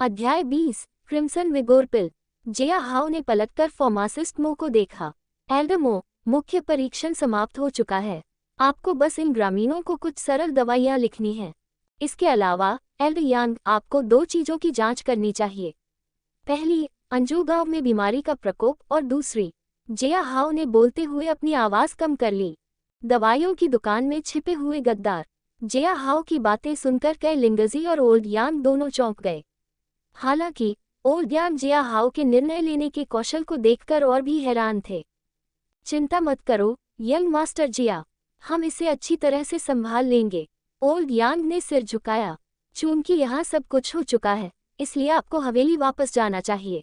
अध्याय 20 crimson विगोर pill. Jiya how ने पलटकर फार्मासिस्ट मो को देखा। एल्डर मो, मुख्य परीक्षण समाप्त हो चुका है। आपको बस इन ग्रामीणों को कुछ सरल दवाइयाँ लिखनी हैं। इसके अलावा एल्डर यांग, आपको 2 चीज़ों की जांच करनी चाहिए। पहली, अंजू गांव में बीमारी का प्रकोप, और दूसरी। जिया हाउ ने बोलते हुए अपनी आवाज़ कम कर ली। दवाइयों की दुकान में छिपे हुए गद्दार। जिया हाउ की बातें सुनकर कई लिंगजी और ओल्ड यांग दोनों चौंक गए। हालांकि ओल्ड यांग जिया हाउ के निर्णय लेने के कौशल को देखकर और भी हैरान थे। चिंता मत करो यंग मास्टर जिया, हम इसे अच्छी तरह से संभाल लेंगे। ओल्ड यांग ने सिर झुकाया। चूंकि यहाँ सब कुछ हो चुका है, इसलिए आपको हवेली वापस जाना चाहिए।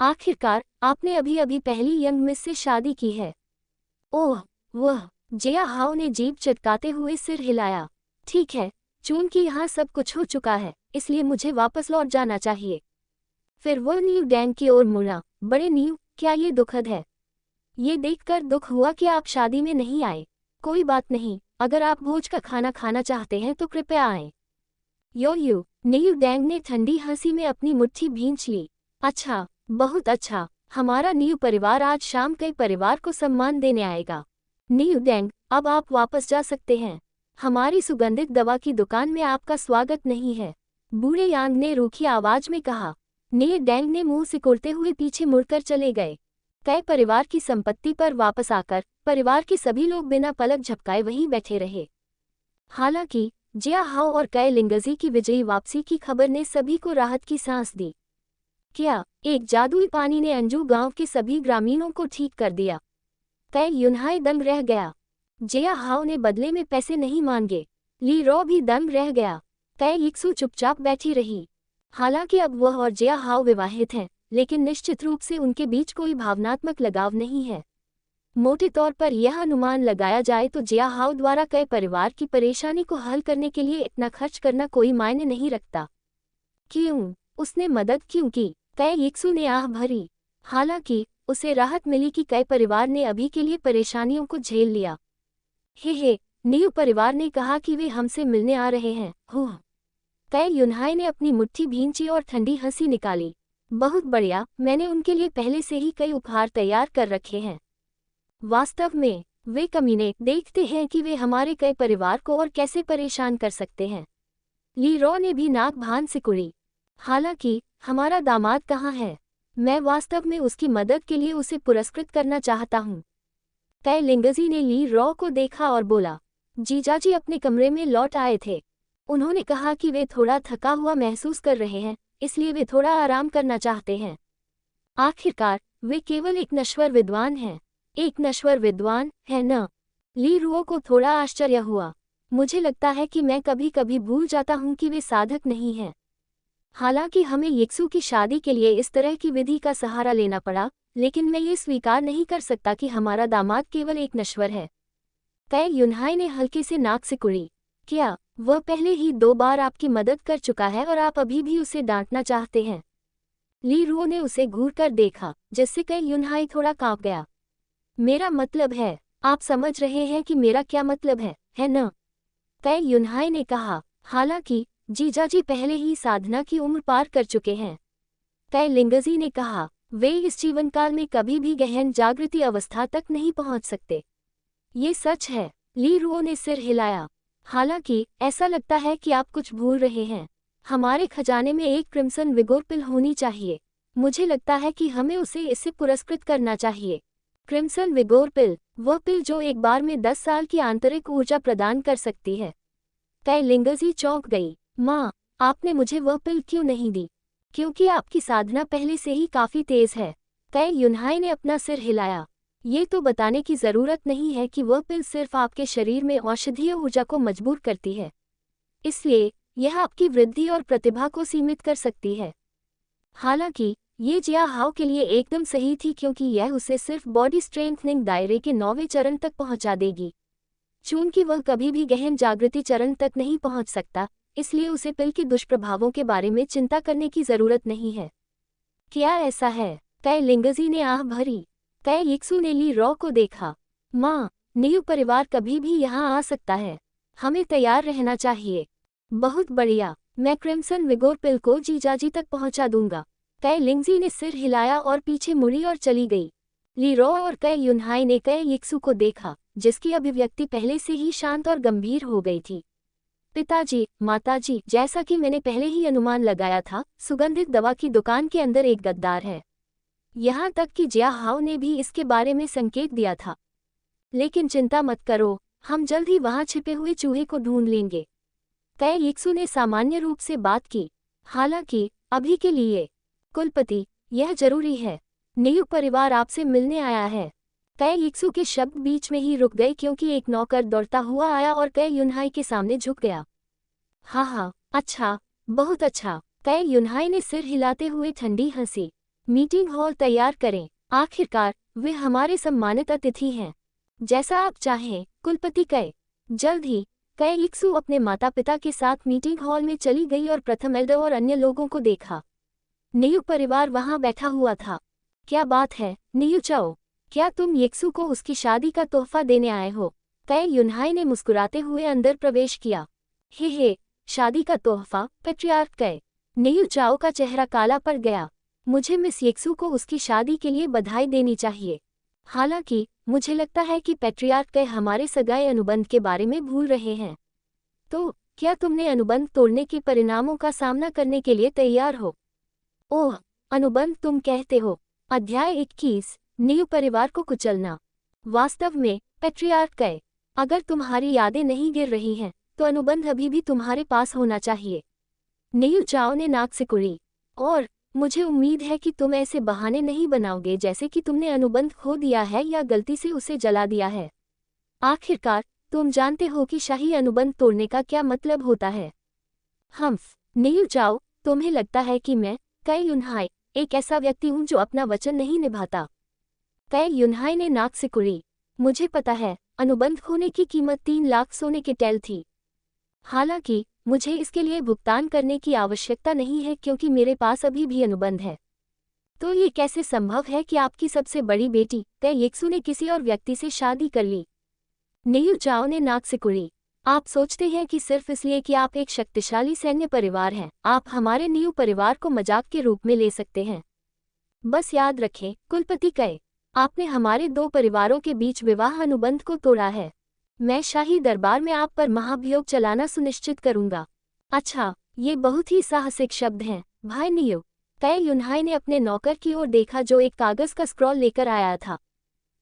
आखिरकार आपने अभी अभी पहली यंग मिस से शादी की है। ओह वह, जिया हाउ ने जीभ चटकाते हुए सिर हिलाया। ठीक है, चूंकि यहाँ सब कुछ हो चुका है, इसलिए मुझे वापस लौट जाना चाहिए। फिर वह न्यू डैंग की ओर मुड़ा। बड़े न्यू, क्या ये दुखद है? ये देखकर दुख हुआ कि आप शादी में नहीं आए। कोई बात नहीं, अगर आप भोज का खाना खाना चाहते हैं तो कृपया आएं। यू न्यू डैंग ने ठंडी हंसी में अपनी मुट्ठी भींच ली। अच्छा, बहुत अच्छा, हमारा न्यू परिवार आज शाम कई परिवार को सम्मान देने आएगा। न्यू डैंग, अब आप वापस जा सकते हैं। हमारी सुगंधित दवा की दुकान में आपका स्वागत नहीं है, बूढ़े यांग ने रूखी आवाज में कहा। न्यू डैंग ने मुंह सिकुड़ते हुए पीछे मुड़कर चले गए। कई परिवार की संपत्ति पर वापस आकर परिवार के सभी लोग बिना पलक झपकाए वहीं बैठे रहे। हालांकि जिया हाउ और कई लिंगजी की विजयी वापसी की खबर ने सभी को राहत की सांस दी। क्या एक जादुई पानी ने अंजू गांव के सभी ग्रामीणों को ठीक कर दिया? कई यूनहाई दंग रह गया। जिया हाउ ने बदले में पैसे नहीं मांगे। ली रॉ भी दंग रह गया। कई यिक्सू चुपचाप बैठी रही। हालांकि अब वह और जिया हाउ विवाहित हैं, लेकिन निश्चित रूप से उनके बीच कोई भावनात्मक लगाव नहीं है। मोटे तौर पर यह अनुमान लगाया जाए तो जिया हाउ द्वारा कई परिवार की परेशानी को हल करने के लिए इतना खर्च करना कोई मायने नहीं रखता। क्यों? उसने मदद क्यों की? कई यिक्सू ने आह भरी। हालांकि उसे राहत मिली कि कई परिवार ने अभी के लिए परेशानियों को झेल लिया। हे, न्यू परिवार ने कहा कि वे हमसे मिलने आ रहे हैं। हुँ। कई यूनहाई ने अपनी मुट्ठी भींची और ठंडी हंसी निकाली। बहुत बढ़िया, मैंने उनके लिए पहले से ही कई उपहार तैयार कर रखे हैं। वास्तव में वे कमीने, देखते हैं कि वे हमारे कई परिवार को और कैसे परेशान कर सकते हैं। ली रॉ ने भी नाक भान सिकुड़ी। हालांकि हमारा दामाद कहाँ है? मैं वास्तव में उसकी मदद के लिए उसे पुरस्कृत करना चाहता हूँ। कई लिंगजी ने ली रॉ को देखा और बोला। जीजाजी अपने कमरे में लौट आए थे। उन्होंने कहा कि वे थोड़ा थका हुआ महसूस कर रहे हैं, इसलिए वे थोड़ा आराम करना चाहते हैं। आखिरकार वे केवल एक नश्वर विद्वान हैं। एक नश्वर विद्वान, है न? ली रुओ को थोड़ा आश्चर्य हुआ। मुझे लगता है कि मैं कभी कभी भूल जाता हूँ कि वे साधक नहीं हैं। हालांकि हमें यिक्सू की शादी के लिए इस तरह की विधि का सहारा लेना पड़ा, लेकिन मैं ये स्वीकार नहीं कर सकता कि हमारा दामाद केवल एक नश्वर है। कई यूनहाई ने हल्के से नाक सिकुड़ी। क्या वह पहले ही 2 बार आपकी मदद कर चुका है और आप अभी भी उसे डांटना चाहते हैं? ली रुओ ने उसे घूरकर देखा, जिससे कई यूनहाई थोड़ा कांप गया। मेरा मतलब है, आप समझ रहे हैं कि मेरा क्या मतलब है न? कई यूनहाई ने कहा। हालांकि जीजाजी पहले ही साधना की उम्र पार कर चुके हैं। कई लिंगजी ने कहा। वे इस जीवन काल में कभी भी गहन जागृति अवस्था तक नहीं पहुंच सकते। ये सच है। ली रुओ ने सिर हिलाया। हालांकि ऐसा लगता है कि आप कुछ भूल रहे हैं। हमारे खजाने में एक क्रिम्सन विगोर पिल होनी चाहिए। मुझे लगता है कि हमें उसे इससे पुरस्कृत करना चाहिए। क्रिम्सन विगोर पिल, वह पिल जो एक बार में 10 साल की आंतरिक ऊर्जा प्रदान कर सकती है। कई लिंगजी चौंक गई। माँ, आपने मुझे वह पिल क्यों नहीं दी? क्योंकि आपकी साधना पहले से ही काफी तेज है। कई यूनहाई ने अपना सिर हिलाया। ये तो बताने की जरूरत नहीं है कि वह पिल सिर्फ आपके शरीर में औषधीय ऊर्जा को मजबूर करती है, इसलिए यह आपकी वृद्धि और प्रतिभा को सीमित कर सकती है। हालांकि ये जिया हाउ के लिए एकदम सही थी, क्योंकि यह उसे सिर्फ बॉडी स्ट्रेंथनिंग दायरे के 9वें चरण तक पहुंचा देगी। चूंकि वह कभी भी गहन जागृति चरण तक नहीं पहुंच सकता, इसलिए उसे पिल के दुष्प्रभावों के बारे में चिंता करने की जरूरत नहीं है। क्या ऐसा है? कई लिंगजी ने आह भरी। कई यिक्सू ने ली रॉ को देखा। माँ, न्यू परिवार कभी भी यहाँ आ सकता है। हमें तैयार रहना चाहिए। बहुत बढ़िया, मैं क्रिम्सन विगोर पिल को जीजाजी तक पहुंचा दूंगा। कई लिंगजी ने सिर हिलाया और पीछे मुड़ी और चली गई। लीरो और कई युनहाई ने कई यिक्सू को देखा, जिसकी अभिव्यक्ति पहले से ही शांत और गंभीर हो गई थी। पिताजी, माताजी, जैसा कि मैंने पहले ही अनुमान लगाया था, सुगंधित दवा की दुकान के अंदर एक गद्दार है। यहाँ तक कि जिया हाओ ने भी इसके बारे में संकेत दिया था। लेकिन चिंता मत करो, हम जल्द ही वहाँ छिपे हुए चूहे को ढूंढ लेंगे। कई यिक्सू ने सामान्य रूप से बात की। हालांकि अभी के लिए कुलपति, यह जरूरी है। नियु परिवार आपसे मिलने आया है। कई यिक्सू के शब्द बीच में ही रुक गए क्योंकि एक नौकर दौड़ता हुआ आया और कई युनहाई के सामने झुक गया। हाँ, अच्छा, बहुत अच्छा। कई युनहाई ने सिर हिलाते हुए ठंडी हंसी। मीटिंग हॉल तैयार करें। आखिरकार वे हमारे सम्मानित अतिथि हैं। जैसा आप चाहें, कुलपति कई। जल्द ही कई यिक्सू अपने माता पिता के साथ मीटिंग हॉल में चली गई और प्रथम एल्डर और अन्य लोगों को देखा। नियु परिवार वहां बैठा हुआ था। क्या बात है, नियु चाओ, क्या तुम यिक्सू को उसकी शादी का तोहफा देने आए हो? कई युनहाई ने मुस्कुराते हुए अंदर प्रवेश किया। हे, शादी का तोहफा, पेट्रियार्क कई। नियु चाओ का चेहरा काला पड़ गया। मुझे मिस यिक्सू को उसकी शादी के लिए बधाई देनी चाहिए। हालांकि मुझे लगता है कि पेट्रियार्क कई हमारे सगाई अनुबंध के बारे में भूल रहे हैं। तो क्या तुमने अनुबंध तोड़ने के परिणामों का सामना करने के लिए तैयार हो? ओह, अनुबंध तुम कहते हो। अध्याय 21, नियु परिवार को कुचलना। वास्तव में पेट्रियार्क कई, अगर तुम्हारी यादें नहीं गिर रही हैं, तो अनुबंध अभी भी तुम्हारे पास होना चाहिए। नियु चाओ ने नाक सिकुड़ी। और मुझे उम्मीद है कि तुम ऐसे बहाने नहीं बनाओगे जैसे कि तुमने अनुबंध खो दिया है या गलती से उसे जला दिया है। आखिरकार तुम जानते हो कि शाही अनुबंध तोड़ने का क्या मतलब होता है। हम्फ, नियु चाओ, तुम्हें लगता है कि मैं, कई युनहाई, एक ऐसा व्यक्ति हूं जो अपना वचन नहीं निभाता? कई युनहाई ने नाक सिकुड़ी। मुझे पता है, अनुबंध खोने की कीमत 3 लाख सोने के टैल थी। हालांकि मुझे इसके लिए भुगतान करने की आवश्यकता नहीं है क्योंकि मेरे पास अभी भी अनुबंध है। तो ये कैसे संभव है कि आपकी सबसे बड़ी बेटी, कई यिक्सू ने किसी और व्यक्ति से शादी कर ली? नियु चाओ ने नाक सिकुड़ी। आप सोचते हैं कि सिर्फ इसलिए कि आप एक शक्तिशाली सैन्य परिवार हैं, आप हमारे नियु परिवार को मजाक के रूप में ले सकते हैं? बस याद रखें, कुलपति कई, आपने हमारे 2 परिवारों के बीच विवाह अनुबंध को तोड़ा है। मैं शाही दरबार में आप पर महाभियोग चलाना सुनिश्चित करूंगा। अच्छा, ये बहुत ही साहसिक शब्द हैं, भाई नियु। कई युनहाई ने अपने नौकर की ओर देखा जो एक कागज का स्क्रॉल लेकर आया था।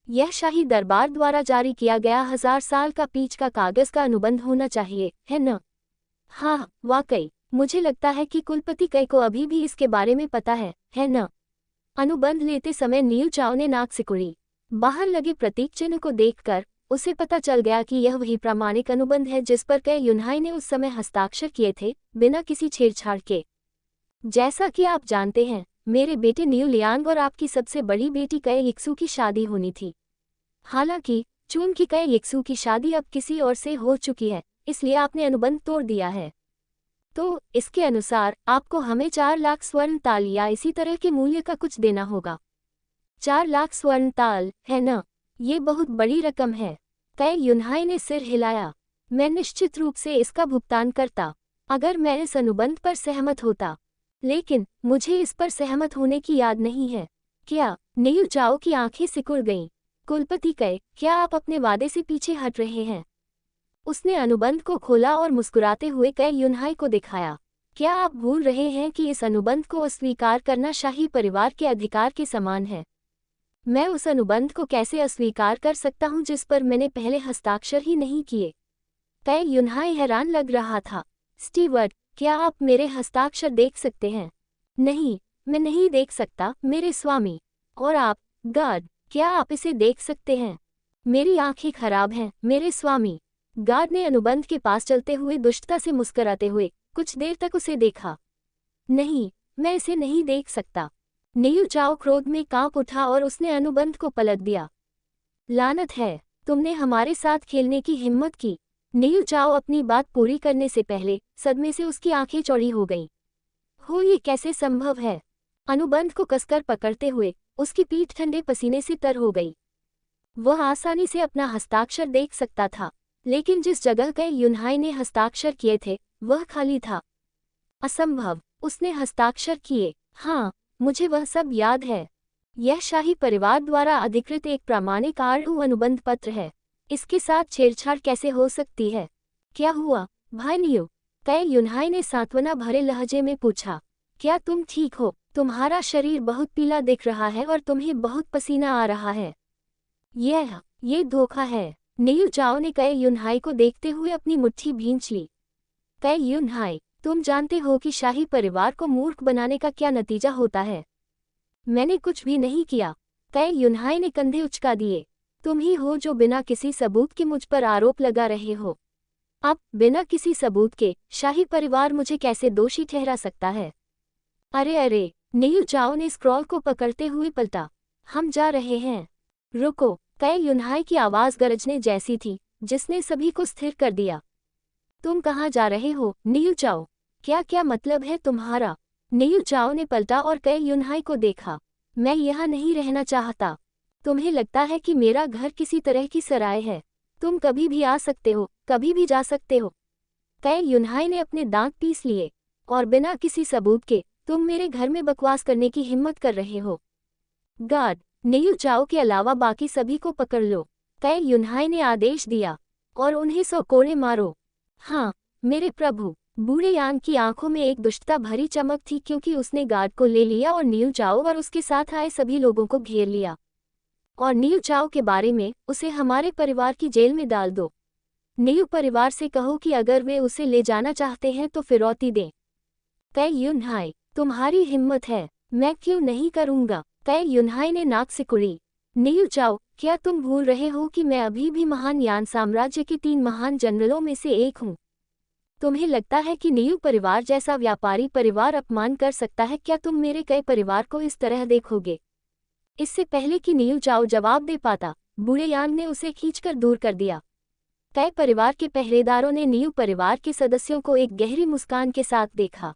यह शाही दरबार द्वारा जारी किया गया 1000 साल का पीच का कागज का अनुबंध होना चाहिए, है न? हाँ, वाकई, मुझे लगता है कि कुलपति कई को अभी भी इसके बारे में पता है न? अनुबंध लेते समय नियु चाओ ने नाक सिकुड़ी। बाहर लगे प्रतीक चिन्ह को देखकर उसे पता चल गया कि यह वही प्रामाणिक अनुबंध है जिस पर कई युनहाई ने उस समय हस्ताक्षर किए थे, बिना किसी छेड़छाड़ के। जैसा कि आप जानते हैं, मेरे बेटे नियु लियांग और आपकी सबसे बड़ी बेटी कई यिक्सू की शादी होनी थी। हालांकि चूंकि कई यिक्सू की शादी अब किसी और से हो चुकी है, इसलिए आपने अनुबंध तोड़ दिया है। तो इसके अनुसार आपको हमें 4 लाख स्वर्ण ताल या इसी तरह के मूल्य का कुछ देना होगा। 4 लाख स्वर्ण ताल, है न? ये बहुत बड़ी रकम है। कई युनहाई ने सिर हिलाया। मैं निश्चित रूप से इसका भुगतान करता, अगर मैं इस अनुबंध पर सहमत होता। लेकिन मुझे इस पर सहमत होने की याद नहीं है। क्या? नियु चाओ की आंखें सिकुड़ गईं। कुलपति कई, क्या आप अपने वादे से पीछे हट रहे हैं? उसने अनुबंध को खोला और मुस्कुराते हुए कई युनहाई को दिखाया। क्या आप भूल रहे हैं कि इस अनुबंध को अस्वीकार करना शाही परिवार के अधिकार के समान है? मैं उस अनुबंध को कैसे अस्वीकार कर सकता हूं जिस पर मैंने पहले हस्ताक्षर ही नहीं किए? कई युनहाई हैरान लग रहा था। स्टीवर्ड, क्या आप मेरे हस्ताक्षर देख सकते हैं? नहीं, मैं नहीं देख सकता, मेरे स्वामी। और आप, गार्ड, क्या आप इसे देख सकते हैं? मेरी आंखें खराब हैं, मेरे स्वामी। गार्ड ने अनुबंध के पास चलते हुए दुष्टता से मुस्कुराते हुए कुछ देर तक उसे देखा। नहीं, मैं इसे नहीं देख सकता। नियु चाओ क्रोध में कांप उठा और उसने अनुबंध को पलट दिया। लानत है, तुमने हमारे साथ खेलने की हिम्मत की। नियु चाओ अपनी बात पूरी करने से पहले सदमे से उसकी आंखें चौड़ी हो गईं। हो, ये कैसे संभव है? अनुबंध को कसकर पकड़ते हुए उसकी पीठ ठंडे पसीने से तर हो गई। वह आसानी से अपना हस्ताक्षर देख सकता था, लेकिन जिस जगह कई युनहाई ने हस्ताक्षर किए थे वह खाली था। असंभव, उसने हस्ताक्षर किए। हाँ, मुझे वह सब याद है। यह शाही परिवार द्वारा अधिकृत एक प्रामाणिक आरडू अनुबंध पत्र है। इसके साथ छेड़छाड़ कैसे हो सकती है? क्या हुआ, भाई नियो? तय युनहाई ने सांत्वना भरे लहजे में पूछा। क्या तुम ठीक हो? तुम्हारा शरीर बहुत पीला दिख रहा है और तुम्हें बहुत पसीना आ रहा है। ये धोखा है। नियु चाओ ने कई युनहाई को देखते हुए अपनी मुट्ठी भींच ली। कई युनहाई, तुम जानते हो कि शाही परिवार को मूर्ख बनाने का क्या नतीजा होता है? मैंने कुछ भी नहीं किया। कई युनहाई ने कंधे उचका दिए। तुम ही हो जो बिना किसी सबूत के मुझ पर आरोप लगा रहे हो। अब बिना किसी सबूत के शाही परिवार मुझे कैसे दोषी ठहरा सकता है? अरे, नियु चाओ ने स्क्रॉल को पकड़ते हुए पलटा। हम जा रहे हैं। रुको, कई युनहाई की आवाज गरजने जैसी थी, जिसने सभी को स्थिर कर दिया। तुम कहाँ जा रहे हो, नियु चाओ? क्या मतलब है तुम्हारा? नियु चाओ ने पलटा और कई युनहाई को देखा। मैं यहाँ नहीं रहना चाहता। तुम्हें लगता है कि मेरा घर किसी तरह की सराय है? तुम कभी भी आ सकते हो, कभी भी जा सकते हो। कई युनहाई ने अपने दांत पीस लिए। और बिना किसी सबूत के तुम मेरे घर में बकवास करने की हिम्मत कर रहे हो? गार्ड, नियु चाओ के अलावा बाकी सभी को पकड़ लो, कई युनहाई ने आदेश दिया। और उन्हें 100 कोड़े मारो। हाँ, मेरे प्रभु। बूढ़े यांग की आंखों में एक दुष्टता भरी चमक थी क्योंकि उसने गार्ड को ले लिया और नियु चाओ और उसके साथ आए सभी लोगों को घेर लिया। और नियु चाओ के बारे में, उसे हमारे परिवार की जेल में डाल दो। नियु परिवार से कहो कि अगर वे उसे ले जाना चाहते हैं तो फिरौती दें। कई युनहाई, तुम्हारी हिम्मत है। मैं क्यों नहीं करूँगा? कई युनहाई ने नाक सिकुड़ी। नियु चाओ, क्या तुम भूल रहे हो कि मैं अभी भी महान यान साम्राज्य के 3 महान जनरलों में से एक हूँ? तुम्हें लगता है कि नियु परिवार जैसा व्यापारी परिवार अपमान कर सकता है? क्या तुम मेरे कई परिवार को इस तरह देखोगे? इससे पहले कि नियु चाओ जवाब दे पाता, बूढ़े यांग ने उसे खींचकर दूर कर दिया। कई परिवार के पहरेदारों ने नियु परिवार के सदस्यों को एक गहरी मुस्कान के साथ देखा।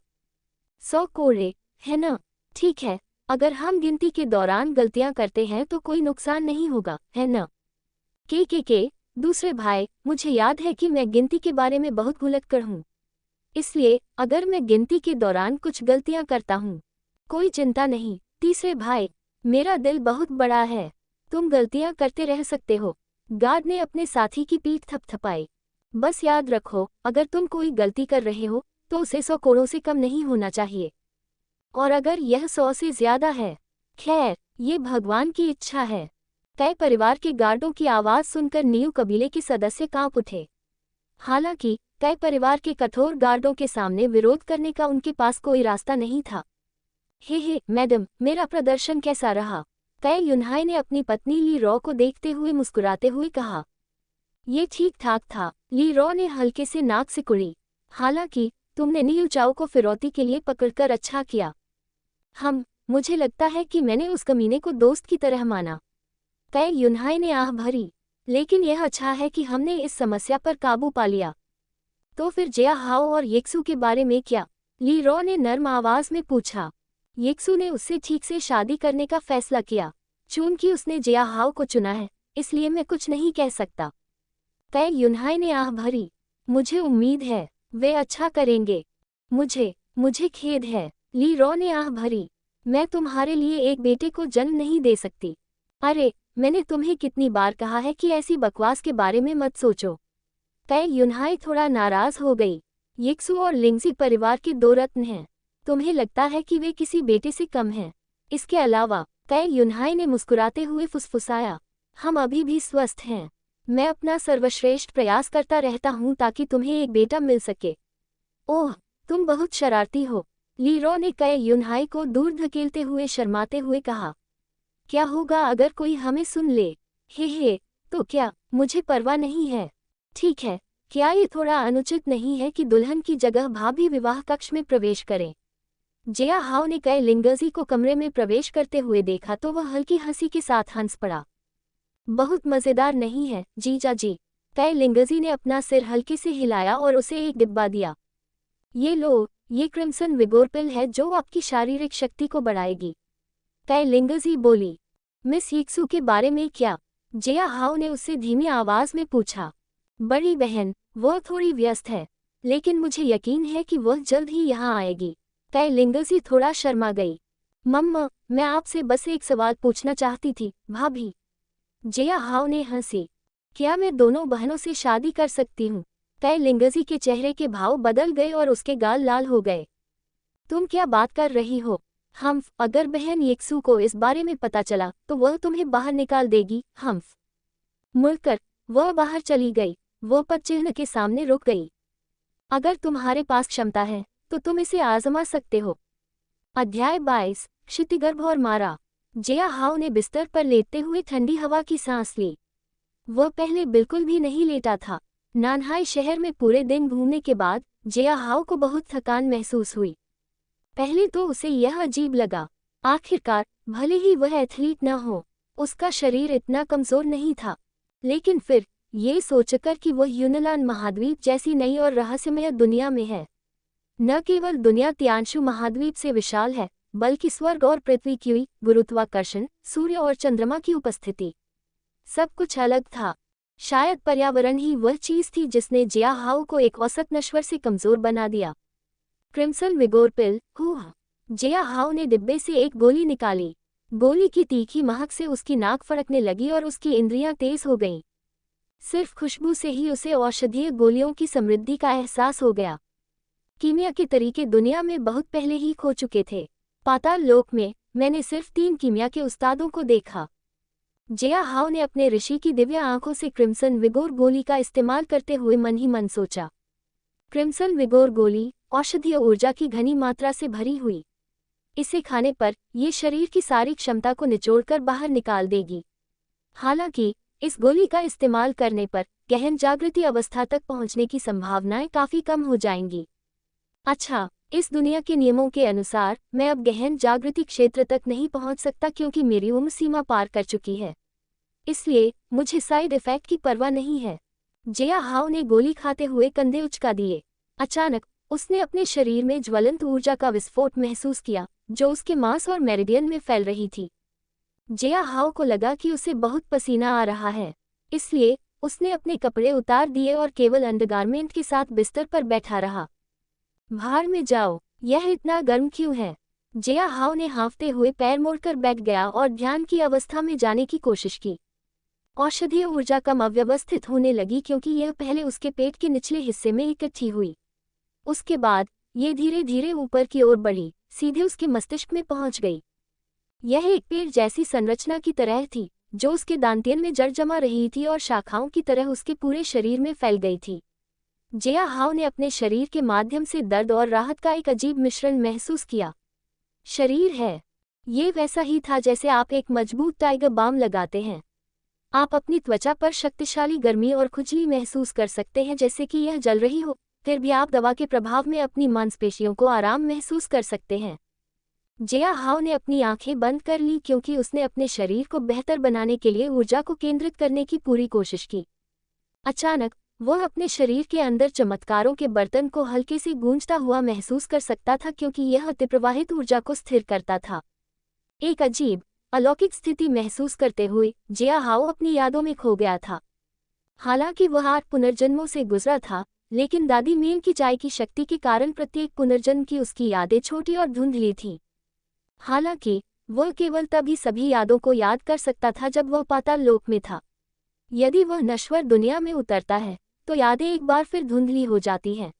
100 कोड़े, है ना? ठीक है, अगर हम गिनती के दौरान गलतियां करते हैं तो कोई नुकसान नहीं होगा, है ना? के दूसरे भाई, मुझे याद है कि मैं गिनती के बारे में बहुत भुलक्कड़ हूँ। इसलिए अगर मैं गिनती के दौरान कुछ गलतियां करता हूँ, कोई चिंता नहीं। तीसरे भाई, मेरा दिल बहुत बड़ा है, तुम गलतियां करते रह सकते हो। गार्ड ने अपने साथी की पीठ थपथपाई। बस याद रखो, अगर तुम कोई गलती कर रहे हो तो उसे 100 कोड़ों से कम नहीं होना चाहिए। और अगर यह 100 से ज्यादा है, खैर, ये भगवान की इच्छा है। कई परिवार के गार्डों की आवाज सुनकर नियु कबीले के सदस्य कांप उठे। हालांकि कई परिवार के कठोर गार्डों के सामने विरोध करने का उनके पास कोई रास्ता नहीं था। हे मैडम, मेरा प्रदर्शन कैसा रहा? कई युनहाई ने अपनी पत्नी ली रॉ को देखते हुए मुस्कुराते हुए कहा। ये ठीक ठाक था, ली रॉ ने हल्के से नाक सिकुड़ी। हालांकि तुमने नियु चाओ को फिरौती के लिए पकड़कर अच्छा किया। मुझे लगता है कि मैंने उस कमीने को दोस्त की तरह माना। कई युनहाई ने आह भरी। लेकिन यह अच्छा है कि हमने इस समस्या पर काबू पा लिया। तो फिर जिया हाओ और येक्सू के बारे में क्या? ली रॉ ने नर्म आवाज में पूछा। येक्सू ने उससे ठीक से शादी करने का फैसला किया। चूंकि उसने जिया हाओ को चुना है, इसलिए मैं कुछ नहीं कह सकता। कई युनहाई ने आह भरी। मुझे उम्मीद है वे अच्छा करेंगे। मुझे खेद है, ली रॉ ने आह भरी। मैं तुम्हारे लिए एक बेटे को जन्म नहीं दे सकती। अरे, मैंने तुम्हें कितनी बार कहा है कि ऐसी बकवास के बारे में मत सोचो। कई युनहाई थोड़ा नाराज हो गई। येक्सू और लिंगजी परिवार के 2 रत्न हैं। तुम्हें लगता है कि वे किसी बेटे से कम हैं? इसके अलावा, कई युनहाई ने मुस्कुराते हुए फुसफुसाया, हम अभी भी स्वस्थ हैं। मैं अपना सर्वश्रेष्ठ प्रयास करता रहता हूँ ताकि तुम्हें एक बेटा मिल सके। ओह, तुम बहुत शरारती हो, ली रॉ ने कई युनहाई को दूर धकेलते हुए शर्माते हुए कहा। क्या होगा अगर कोई हमें सुन ले? हे, तो क्या, मुझे परवाह नहीं है। ठीक है, क्या ये थोड़ा अनुचित नहीं है कि दुल्हन की जगह भाभी विवाह कक्ष में प्रवेश करें? जिया हाओ ने कई लिंगजी को कमरे में प्रवेश करते हुए देखा तो वह हल्की हंसी के साथ हंस पड़ा। बहुत मजेदार नहीं है, जीजा जी? कई लिंगजी ने अपना सिर हल्के से हिलाया और उसे एक डिब्बा दिया। ये लो, ये क्रिम्सन विगोर पिल है जो आपकी शारीरिक शक्ति को बढ़ाएगी। कई लिंगजी बोली। मिस येक्सू के बारे में क्या? जिया हाओ ने उससे धीमी आवाज में पूछा। बड़ी बहन, वह थोड़ी व्यस्त है। लेकिन मुझे यकीन है कि वह जल्द ही यहाँ आएगी। तय लिंगजी थोड़ा शर्मा गई। मम्मा, मैं आपसे बस एक सवाल पूछना चाहती थी, भाभी। जिया हाओ ने हंसी। क्या मैं दोनों बहनों से शादी कर सकती हूँ? तय लिंगजी के चेहरे के भाव बदल गए और उसके गाल लाल हो गए। तुम क्या बात कर रही हो? हम्फ, अगर बहन येक्सू को इस बारे में पता चला तो वह तुम्हें बाहर निकाल देगी। हम्फ। मुड़कर वह बाहर चली गई। वह पद चिन्ह के सामने रुक गई। अगर तुम्हारे पास क्षमता है तो तुम इसे आजमा सकते हो। अध्याय 22, क्षितिगर्भ और मारा। जिया हाओ ने बिस्तर पर लेटते हुए ठंडी हवा की सांस ली। वह पहले बिल्कुल भी नहीं लेटा था। नानहाई शहर में पूरे दिन घूमने के बाद जिया हाओ को बहुत थकान महसूस हुई। पहले तो उसे यह अजीब लगा। आखिरकार भले ही वह एथलीट न हो, उसका शरीर इतना कमजोर नहीं था। लेकिन फिर ये सोचकर कि वह यूनलान महाद्वीप जैसी नई और रहस्यमय दुनिया में है। न केवल दुनिया तियांशु महाद्वीप से विशाल है, बल्कि स्वर्ग और पृथ्वी की गुरुत्वाकर्षण, सूर्य और चंद्रमा की उपस्थिति, सब कुछ अलग था। शायद पर्यावरण ही वह चीज थी जिसने जिया हाओ को एक औसत नश्वर से कमजोर बना दिया। क्रिम्सन विगोर पिल। हुआ। जिया हाओ ने डिब्बे से एक गोली निकाली। गोली की तीखी महक से उसकी नाक फड़कने लगी और उसकी इंद्रियां तेज हो गईं। सिर्फ खुशबू से ही उसे औषधीय गोलियों की समृद्धि का एहसास हो गया। कीमिया के तरीके दुनिया में बहुत पहले ही खो चुके थे। पाताल लोक में मैंने सिर्फ 3 कीमिया के उस्तादों को देखा। जिया हाओ ने अपने ऋषि की दिव्य आंखों से क्रिम्सन विगोर गोली का इस्तेमाल करते हुए मन ही मन सोचा। क्रिम्सन विगोर गोली औषधीय ऊर्जा की घनी मात्रा से भरी हुई। इसे खाने पर ये शरीर की सारी क्षमता को निचोड़कर बाहर निकाल देगी। हालांकि इस गोली का इस्तेमाल करने पर गहन जागृति अवस्था तक पहुंचने की संभावनाएं काफी कम हो जाएंगी। अच्छा, इस दुनिया के नियमों के अनुसार मैं अब गहन जागृति क्षेत्र तक नहीं पहुंच सकता क्योंकि मेरी उम्र सीमा पार कर चुकी है। इसलिए मुझे साइड इफेक्ट की परवाह नहीं है। जिया हाओ ने गोली खाते हुए कंधे उचका दिए। अचानक उसने अपने शरीर में ज्वलंत ऊर्जा का विस्फोट महसूस किया, जो उसके मांस और मेरिडियन में फैल रही थी। जिया हाओ को लगा कि उसे बहुत पसीना आ रहा है, इसलिए उसने अपने कपड़े उतार दिए और केवल अंडरगारमेंट के साथ बिस्तर पर बैठा रहा। बाहर में जाओ, यह इतना गर्म क्यों है? जिया हाओ ने हाँफते हुए पैर मोड़कर बैठ गया और ध्यान की अवस्था में जाने की कोशिश की। औषधीय ऊर्जा कम अव्यवस्थित होने लगी क्योंकि यह पहले उसके पेट के निचले हिस्से में इकट्ठी हुई। उसके बाद ये धीरे धीरे ऊपर की ओर बढ़ी, सीधे उसके मस्तिष्क में पहुंच गई। यह एक पेड़ जैसी संरचना की तरह थी, जो उसके दांतियन में जड़ जमा रही थी और शाखाओं की तरह उसके पूरे शरीर में फैल गई थी। जिया हाओ ने अपने शरीर के माध्यम से दर्द और राहत का एक अजीब मिश्रण महसूस किया। शरीर है। ये वैसा ही था जैसे आप एक मजबूत टाइगर बाम लगाते हैं। आप अपनी त्वचा पर शक्तिशाली गर्मी और खुजली महसूस कर सकते हैं जैसे कि यह जल रही हो, फिर भी आप दवा के प्रभाव में अपनी मांसपेशियों को आराम महसूस कर सकते हैं। जिया हाओ ने अपनी आंखें बंद कर ली क्योंकि उसने अपने शरीर को बेहतर बनाने के लिए ऊर्जा को केंद्रित करने की पूरी कोशिश की। अचानक वह अपने शरीर के अंदर चमत्कारों के बर्तन को हल्के से गूंजता हुआ महसूस कर सकता था क्योंकि यह अतिप्रवाहित ऊर्जा को स्थिर करता था। एक अजीब, अलौकिक स्थिति महसूस करते हुए जिया हाओ अपनी यादों में खो गया था। हालांकि वह 8 पुनर्जन्मों से गुजरा था, लेकिन दादी मील की चाय की शक्ति के कारण प्रत्येक पुनर्जन्म की उसकी यादें छोटी और धुंधली थीं। हालांकि वह केवल तभी सभी यादों को याद कर सकता था जब वह पाताल लोक में था। यदि वह नश्वर दुनिया में उतरता है तो यादें एक बार फिर धुंधली हो जाती हैं।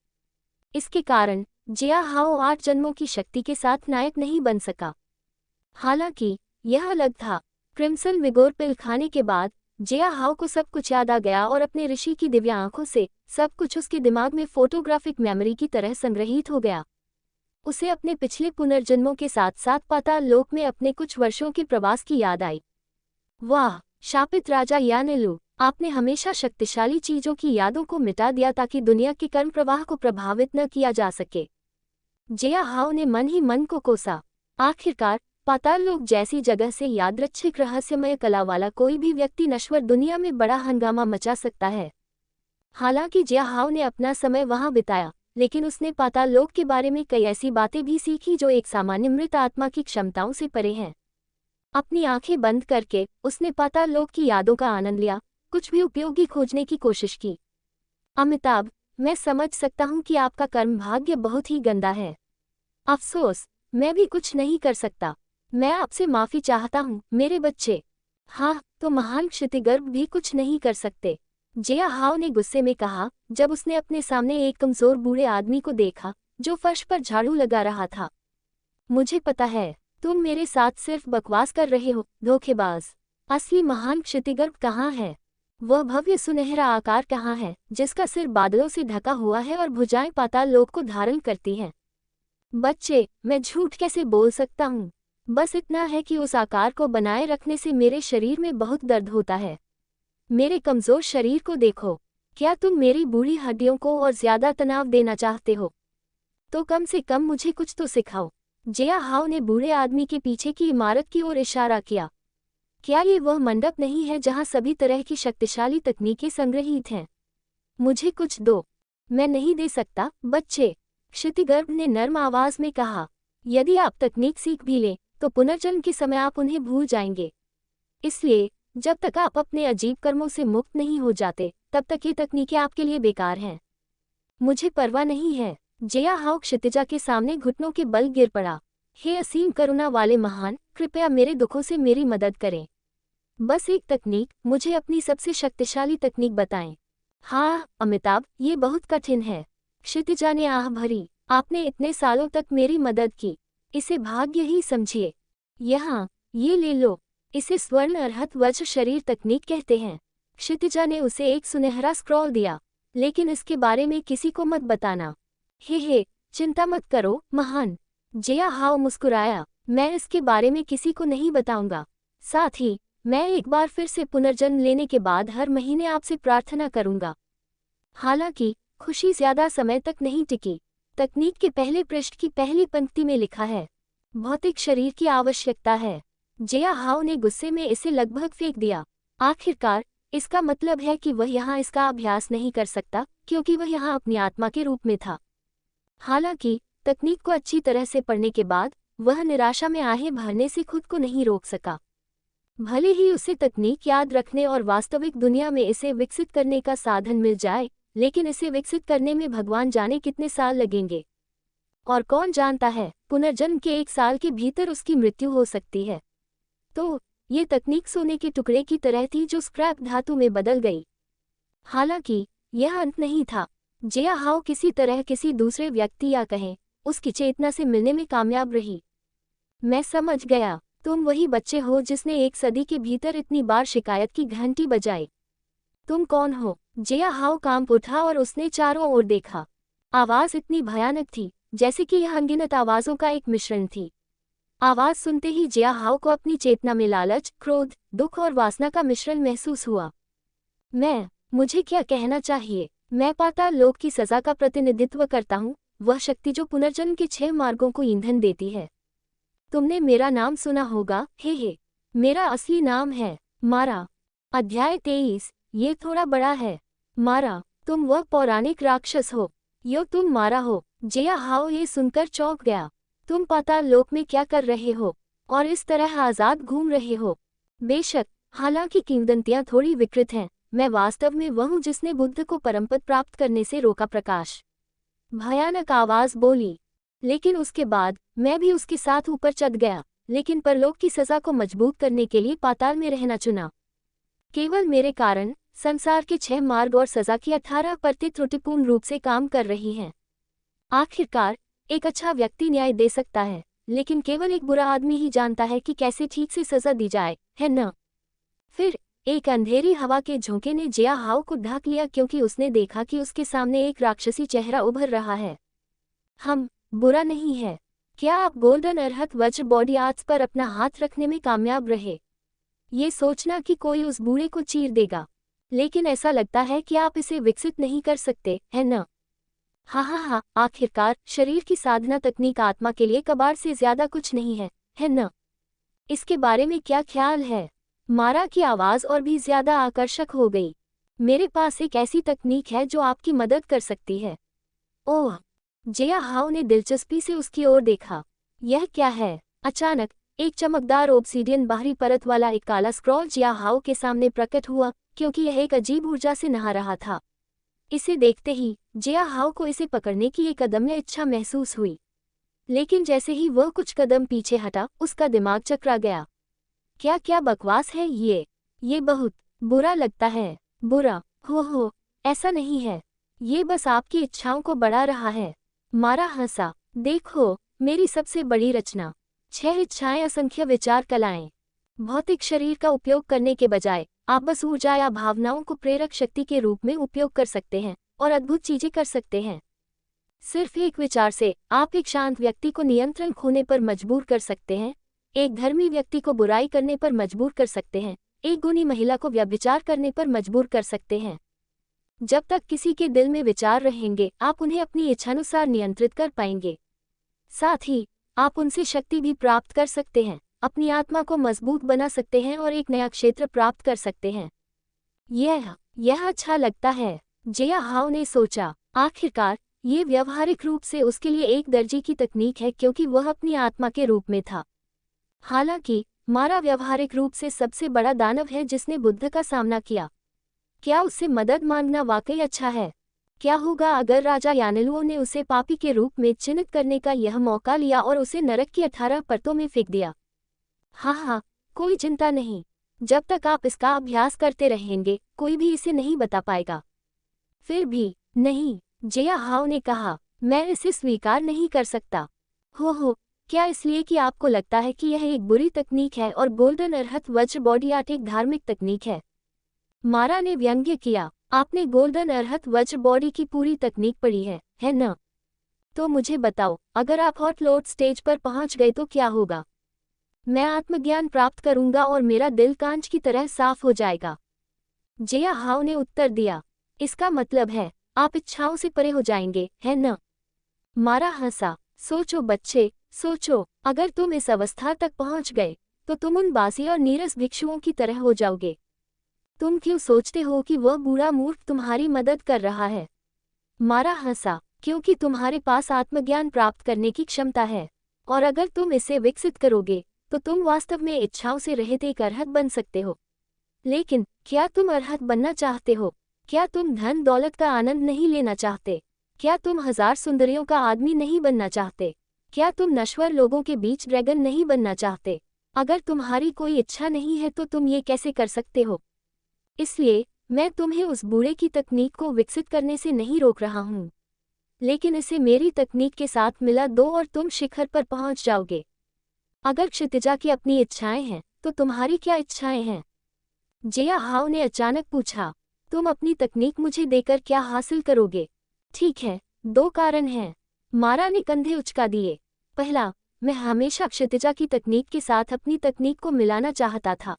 इसके कारण जिया हाओ 8 जन्मों की शक्ति के साथ नायक नहीं बन सका। हालांकि यह अलग था। क्रिम्सन विगोर पिल खाने के बाद जिया हाओ को सब कुछ याद आ गया और अपने ऋषि की दिव्य आंखों से सब कुछ उसके दिमाग में फोटोग्राफिक मेमोरी की तरह संग्रहित हो गया। उसे अपने पिछले पुनर्जन्मों के साथ साथ पाताल लोक में अपने कुछ वर्षों के प्रवास की याद आई। वाह, शापित राजा यानेलू, आपने हमेशा शक्तिशाली चीजों की यादों को मिटा दिया ताकि दुनिया के कर्म प्रवाह को प्रभावित न किया जा सके। जिया हाओ ने मन ही मन को कोसा। आखिरकार पाताल लोक जैसी जगह से यादृच्छिक रहस्यमय कला वाला कोई भी व्यक्ति नश्वर दुनिया में बड़ा हंगामा मचा सकता है। हालांकि जिया हाओ ने अपना समय वहां बिताया, लेकिन उसने पाताल लोक के बारे में कई ऐसी बातें भी सीखी जो एक सामान्य मृत आत्मा की क्षमताओं से परे हैं। अपनी आंखें बंद करके उसने पाताल लोक की यादों का आनंद लिया, कुछ भी उपयोगी खोजने की कोशिश की। अमिताभ, मैं समझ सकता हूँ कि आपका कर्म भाग्य बहुत ही गंदा है। अफसोस, मैं भी कुछ नहीं कर सकता। मैं आपसे माफी चाहता हूँ मेरे बच्चे। हाँ, तो महान क्षितिगर्भ भी कुछ नहीं कर सकते, जिया हाओ ने गुस्से में कहा जब उसने अपने सामने एक कमजोर बूढ़े आदमी को देखा जो फर्श पर झाड़ू लगा रहा था। मुझे पता है, तुम मेरे साथ सिर्फ बकवास कर रहे हो, धोखेबाज। असली महान क्षितिगर्भ कहाँ है? वह भव्य सुनहरा आकार कहाँ है जिसका सिर बादलों से ढका हुआ है और भुजाएं पाताल लोक को धारण करती हैं? बच्चे, मैं झूठ कैसे बोल सकता हूँ? बस इतना है कि उस आकार को बनाए रखने से मेरे शरीर में बहुत दर्द होता है। मेरे कमजोर शरीर को देखो। क्या तुम मेरी बूढ़ी हड्डियों को और ज्यादा तनाव देना चाहते हो? तो कम से कम मुझे कुछ तो सिखाओ। जिया हाओ ने बूढ़े आदमी के पीछे की इमारत की ओर इशारा किया। क्या ये वह मंडप नहीं है जहां सभी तरह की शक्तिशाली तकनीकें संग्रहित हैं? मुझे कुछ दो। मैं नहीं दे सकता, बच्चे, क्षितिगर्भ ने नर्म आवाज में कहा। यदि आप तकनीक सीख भी लें तो पुनर्जन्म के समय आप उन्हें भूल जाएंगे। इसलिए जब तक आप अपने अजीब कर्मों से मुक्त नहीं हो जाते तब तक ये तकनीकें आपके लिए बेकार हैं। मुझे परवाह नहीं है। जिया हाओ क्षितिजा के सामने घुटनों के बल गिर पड़ा। हे असीम करुणा वाले महान, कृपया मेरे दुखों से मेरी मदद करें। बस एक तकनीक, मुझे अपनी सबसे शक्तिशाली तकनीक बताएं। हाँ अमिताभ, ये बहुत कठिन है। क्षितिजा ने आह भरी। आपने इतने सालों तक मेरी मदद की, इसे भाग्य ही समझिए। यहाँ, ये ले लो। इसे स्वर्ण अर्हत वज्र शरीर तकनीक कहते हैं। क्षितिजा ने उसे एक सुनहरा स्क्रॉल दिया। लेकिन इसके बारे में किसी को मत बताना। हे, चिंता मत करो महान। जिया हाओ मुस्कुराया। मैं इसके बारे में किसी को नहीं बताऊंगा। साथ ही मैं एक बार फिर से पुनर्जन्म लेने के बाद हर महीने आपसे प्रार्थना करूंगा। हालांकि खुशी ज्यादा समय तक नहीं टिकी। तकनीक के पहले पृष्ठ की पहली पंक्ति में लिखा है, भौतिक शरीर की आवश्यकता है। जिया हाओ ने गुस्से में इसे लगभग फेंक दिया। आखिरकार, इसका मतलब है कि वह यहाँ इसका अभ्यास नहीं कर सकता क्योंकि वह यहाँ अपनी आत्मा के रूप में था। हालांकि तकनीक को अच्छी तरह से पढ़ने के बाद वह निराशा में आहें भरने से खुद को नहीं रोक सका। भले ही उसे तकनीक याद रखने और वास्तविक दुनिया में इसे विकसित करने का साधन मिल जाए, लेकिन इसे विकसित करने में भगवान जाने कितने साल लगेंगे। और कौन जानता है, पुनर्जन्म के 1 साल के भीतर उसकी मृत्यु हो सकती है। तो ये तकनीक सोने के टुकड़े की तरह थी जो स्क्रैप धातु में बदल गई। हालांकि यह अंत नहीं था। जिया हाओ किसी तरह किसी दूसरे व्यक्ति या कहें उसकी चेतना से मिलने में कामयाब रही। मैं समझ गया, तुम वही बच्चे हो जिसने 1 सदी के भीतर इतनी बार शिकायत की घंटी बजाई। तुम कौन हो? जिया हाओ कांप उठा और उसने चारों ओर देखा। आवाज इतनी भयानक थी जैसे कि यह अनगिनत आवाजों का एक मिश्रण थी। आवाज सुनते ही जिया हाओ को अपनी चेतना में लालच, क्रोध, दुख और वासना का मिश्रण महसूस हुआ। मुझे क्या कहना चाहिए? मैं पाताल लोक की सजा का प्रतिनिधित्व करता हूँ, वह शक्ति जो पुनर्जन्म के 6 मार्गों को ईंधन देती है। तुमने मेरा नाम सुना होगा, हे। मेरा असली नाम है मारा। अध्याय 23। ये थोड़ा बड़ा है। मारा, तुम वह पौराणिक राक्षस हो। तुम मारा हो। जिया हाओ ये सुनकर चौंक गया। तुम पाताल लोक में क्या कर रहे हो और इस तरह आजाद घूम रहे हो? बेशक, हालांकि किंवदंतियां थोड़ी विकृत हैं, मैं वास्तव में वह हूँ जिसने बुद्ध को परमपद प्राप्त करने से रोका। प्रकाश भयानक आवाज बोली। लेकिन उसके बाद मैं भी उसके साथ ऊपर चढ़ गया, लेकिन परलोक की सजा को मजबूत करने के लिए पाताल में रहना चुना। केवल मेरे कारण संसार के 6 मार्ग और सजा की 18 परतें त्रुटिपूर्ण रूप से काम कर रही हैं। आखिरकार एक अच्छा व्यक्ति न्याय दे सकता है, लेकिन केवल एक बुरा आदमी ही जानता है कि कैसे ठीक से सजा दी जाए, है न? फिर एक अंधेरी हवा के झोंके ने जिया हाओ को ढक लिया क्योंकि उसने देखा कि उसके सामने एक राक्षसी चेहरा उभर रहा है। बुरा नहीं है। क्या आप गोल्डन अर्हत वज्र बॉडी आर्ट्स पर अपना हाथ रखने में कामयाब रहे? ये सोचना कि कोई उस बूढ़े को चीर देगा, लेकिन ऐसा लगता है कि आप इसे विकसित नहीं कर सकते, है न? हाँ, आखिरकार शरीर की साधना तकनीक आत्मा के लिए कबाड़ से ज्यादा कुछ नहीं है न? इसके बारे में क्या ख्याल है? मारा की आवाज और भी ज्यादा आकर्षक हो गई। मेरे पास एक ऐसी तकनीक है जो आपकी मदद कर सकती है। ओह! जिया हाओ ने दिलचस्पी से उसकी ओर देखा। यह क्या है? अचानक एक चमकदार ओब्सीडियन बाहरी परत वाला एक काला स्क्रॉल जिया हाओ के सामने प्रकट हुआ, क्योंकि यह एक अजीब ऊर्जा से नहा रहा था। इसे देखते ही जिया हाओ को इसे पकड़ने की एक अदम्य इच्छा महसूस हुई। लेकिन जैसे ही वह कुछ कदम पीछे हटा, उसका दिमाग चकरा गया। क्या क्या बकवास है ये बहुत बुरा लगता है। बुरा? हो, ऐसा नहीं है। ये बस आपकी इच्छाओं को बढ़ा रहा है। मारा हंसा। देखो, मेरी सबसे बड़ी रचना 6 इच्छाएं, असंख्य विचार कलाएं। भौतिक शरीर का उपयोग करने के बजाय आप बस ऊर्जा या भावनाओं को प्रेरक शक्ति के रूप में उपयोग कर सकते हैं और अद्भुत चीजें कर सकते हैं। सिर्फ एक विचार से आप एक शांत व्यक्ति को नियंत्रण खोने पर मजबूर कर सकते हैं, एक धर्मी व्यक्ति को बुराई करने पर मजबूर कर सकते हैं, एक गुणी महिला को व्यभिचार करने पर मजबूर कर सकते हैं। जब तक किसी के दिल में विचार रहेंगे, आप उन्हें अपनी इच्छानुसार नियंत्रित कर पाएंगे। साथ ही आप उनसे शक्ति भी प्राप्त कर सकते हैं, अपनी आत्मा को मजबूत बना सकते हैं और एक नया क्षेत्र प्राप्त कर सकते हैं। यह अच्छा लगता है, जिया हाओ ने सोचा। आखिरकार ये व्यवहारिक रूप से उसके लिए एक दर्जी की तकनीक है, क्योंकि वह अपनी आत्मा के रूप में था। हालांकि मारा व्यवहारिक रूप से सबसे बड़ा दानव है जिसने बुद्ध का सामना किया। क्या उससे मदद मांगना वाकई अच्छा है? क्या होगा अगर राजा यानेलुओ ने उसे पापी के रूप में चिन्हित करने का यह मौका लिया और उसे नरक की 18 परतों में फेंक दिया? हाँ, कोई चिंता नहीं। जब तक आप इसका अभ्यास करते रहेंगे, कोई भी इसे नहीं बता पाएगा। फिर भी नहीं, जिया हाओ ने कहा, मैं इसे स्वीकार नहीं कर सकता। हो, क्या इसलिए कि आपको लगता है कि यह एक बुरी तकनीक है और गोल्डन अरहत वज्र बॉडी आर्ट एक धार्मिक तकनीक है? मारा ने व्यंग्य किया। आपने गोल्डन अरहत वज्र बॉडी की पूरी तकनीक पढ़ी है न? तो मुझे बताओ, अगर आप हॉट लॉर्ड स्टेज पर पहुंच गए तो क्या होगा? मैं आत्मज्ञान प्राप्त करूंगा और मेरा दिल कांच की तरह साफ हो जाएगा। जिया हाओ ने उत्तर दिया, इसका मतलब है आप इच्छाओं से परे हो जाएंगे, है न? मारा हंसा। सोचो बच्चे, सोचो, अगर तुम इस अवस्था तक पहुंच गए तो तुम उन बासी और नीरस भिक्षुओं की तरह हो जाओगे। तुम क्यों सोचते हो कि वह बूढ़ा मूर्ख तुम्हारी मदद कर रहा है? मारा हंसा, क्योंकि तुम्हारे पास आत्मज्ञान प्राप्त करने की क्षमता है, और अगर तुम इसे विकसित करोगे तो तुम वास्तव में इच्छाओं से रहित एक अरहत बन सकते हो। लेकिन क्या तुम अरहत बनना चाहते हो? क्या तुम धन दौलत का आनंद नहीं लेना चाहते? क्या तुम 1000 सुंदरियों का आदमी नहीं बनना चाहते? क्या तुम नश्वर लोगों के बीच ड्रैगन नहीं बनना चाहते? अगर तुम्हारी कोई इच्छा नहीं है तो तुम ये कैसे कर सकते हो? इसलिए मैं तुम्हें उस बूढ़े की तकनीक को विकसित करने से नहीं रोक रहा हूँ, लेकिन इसे मेरी तकनीक के साथ मिला दो और तुम शिखर पर पहुंच जाओगे। अगर क्षितिजा की अपनी इच्छाएं हैं तो तुम्हारी क्या इच्छाएं हैं? जिया हाओ ने अचानक पूछा। तुम अपनी तकनीक मुझे देकर क्या हासिल करोगे? ठीक है, 2 कारण हैं। मारा ने कंधे उचका दिए। पहला, मैं हमेशा क्षितिजा की तकनीक के साथ अपनी तकनीक को मिलाना चाहता था,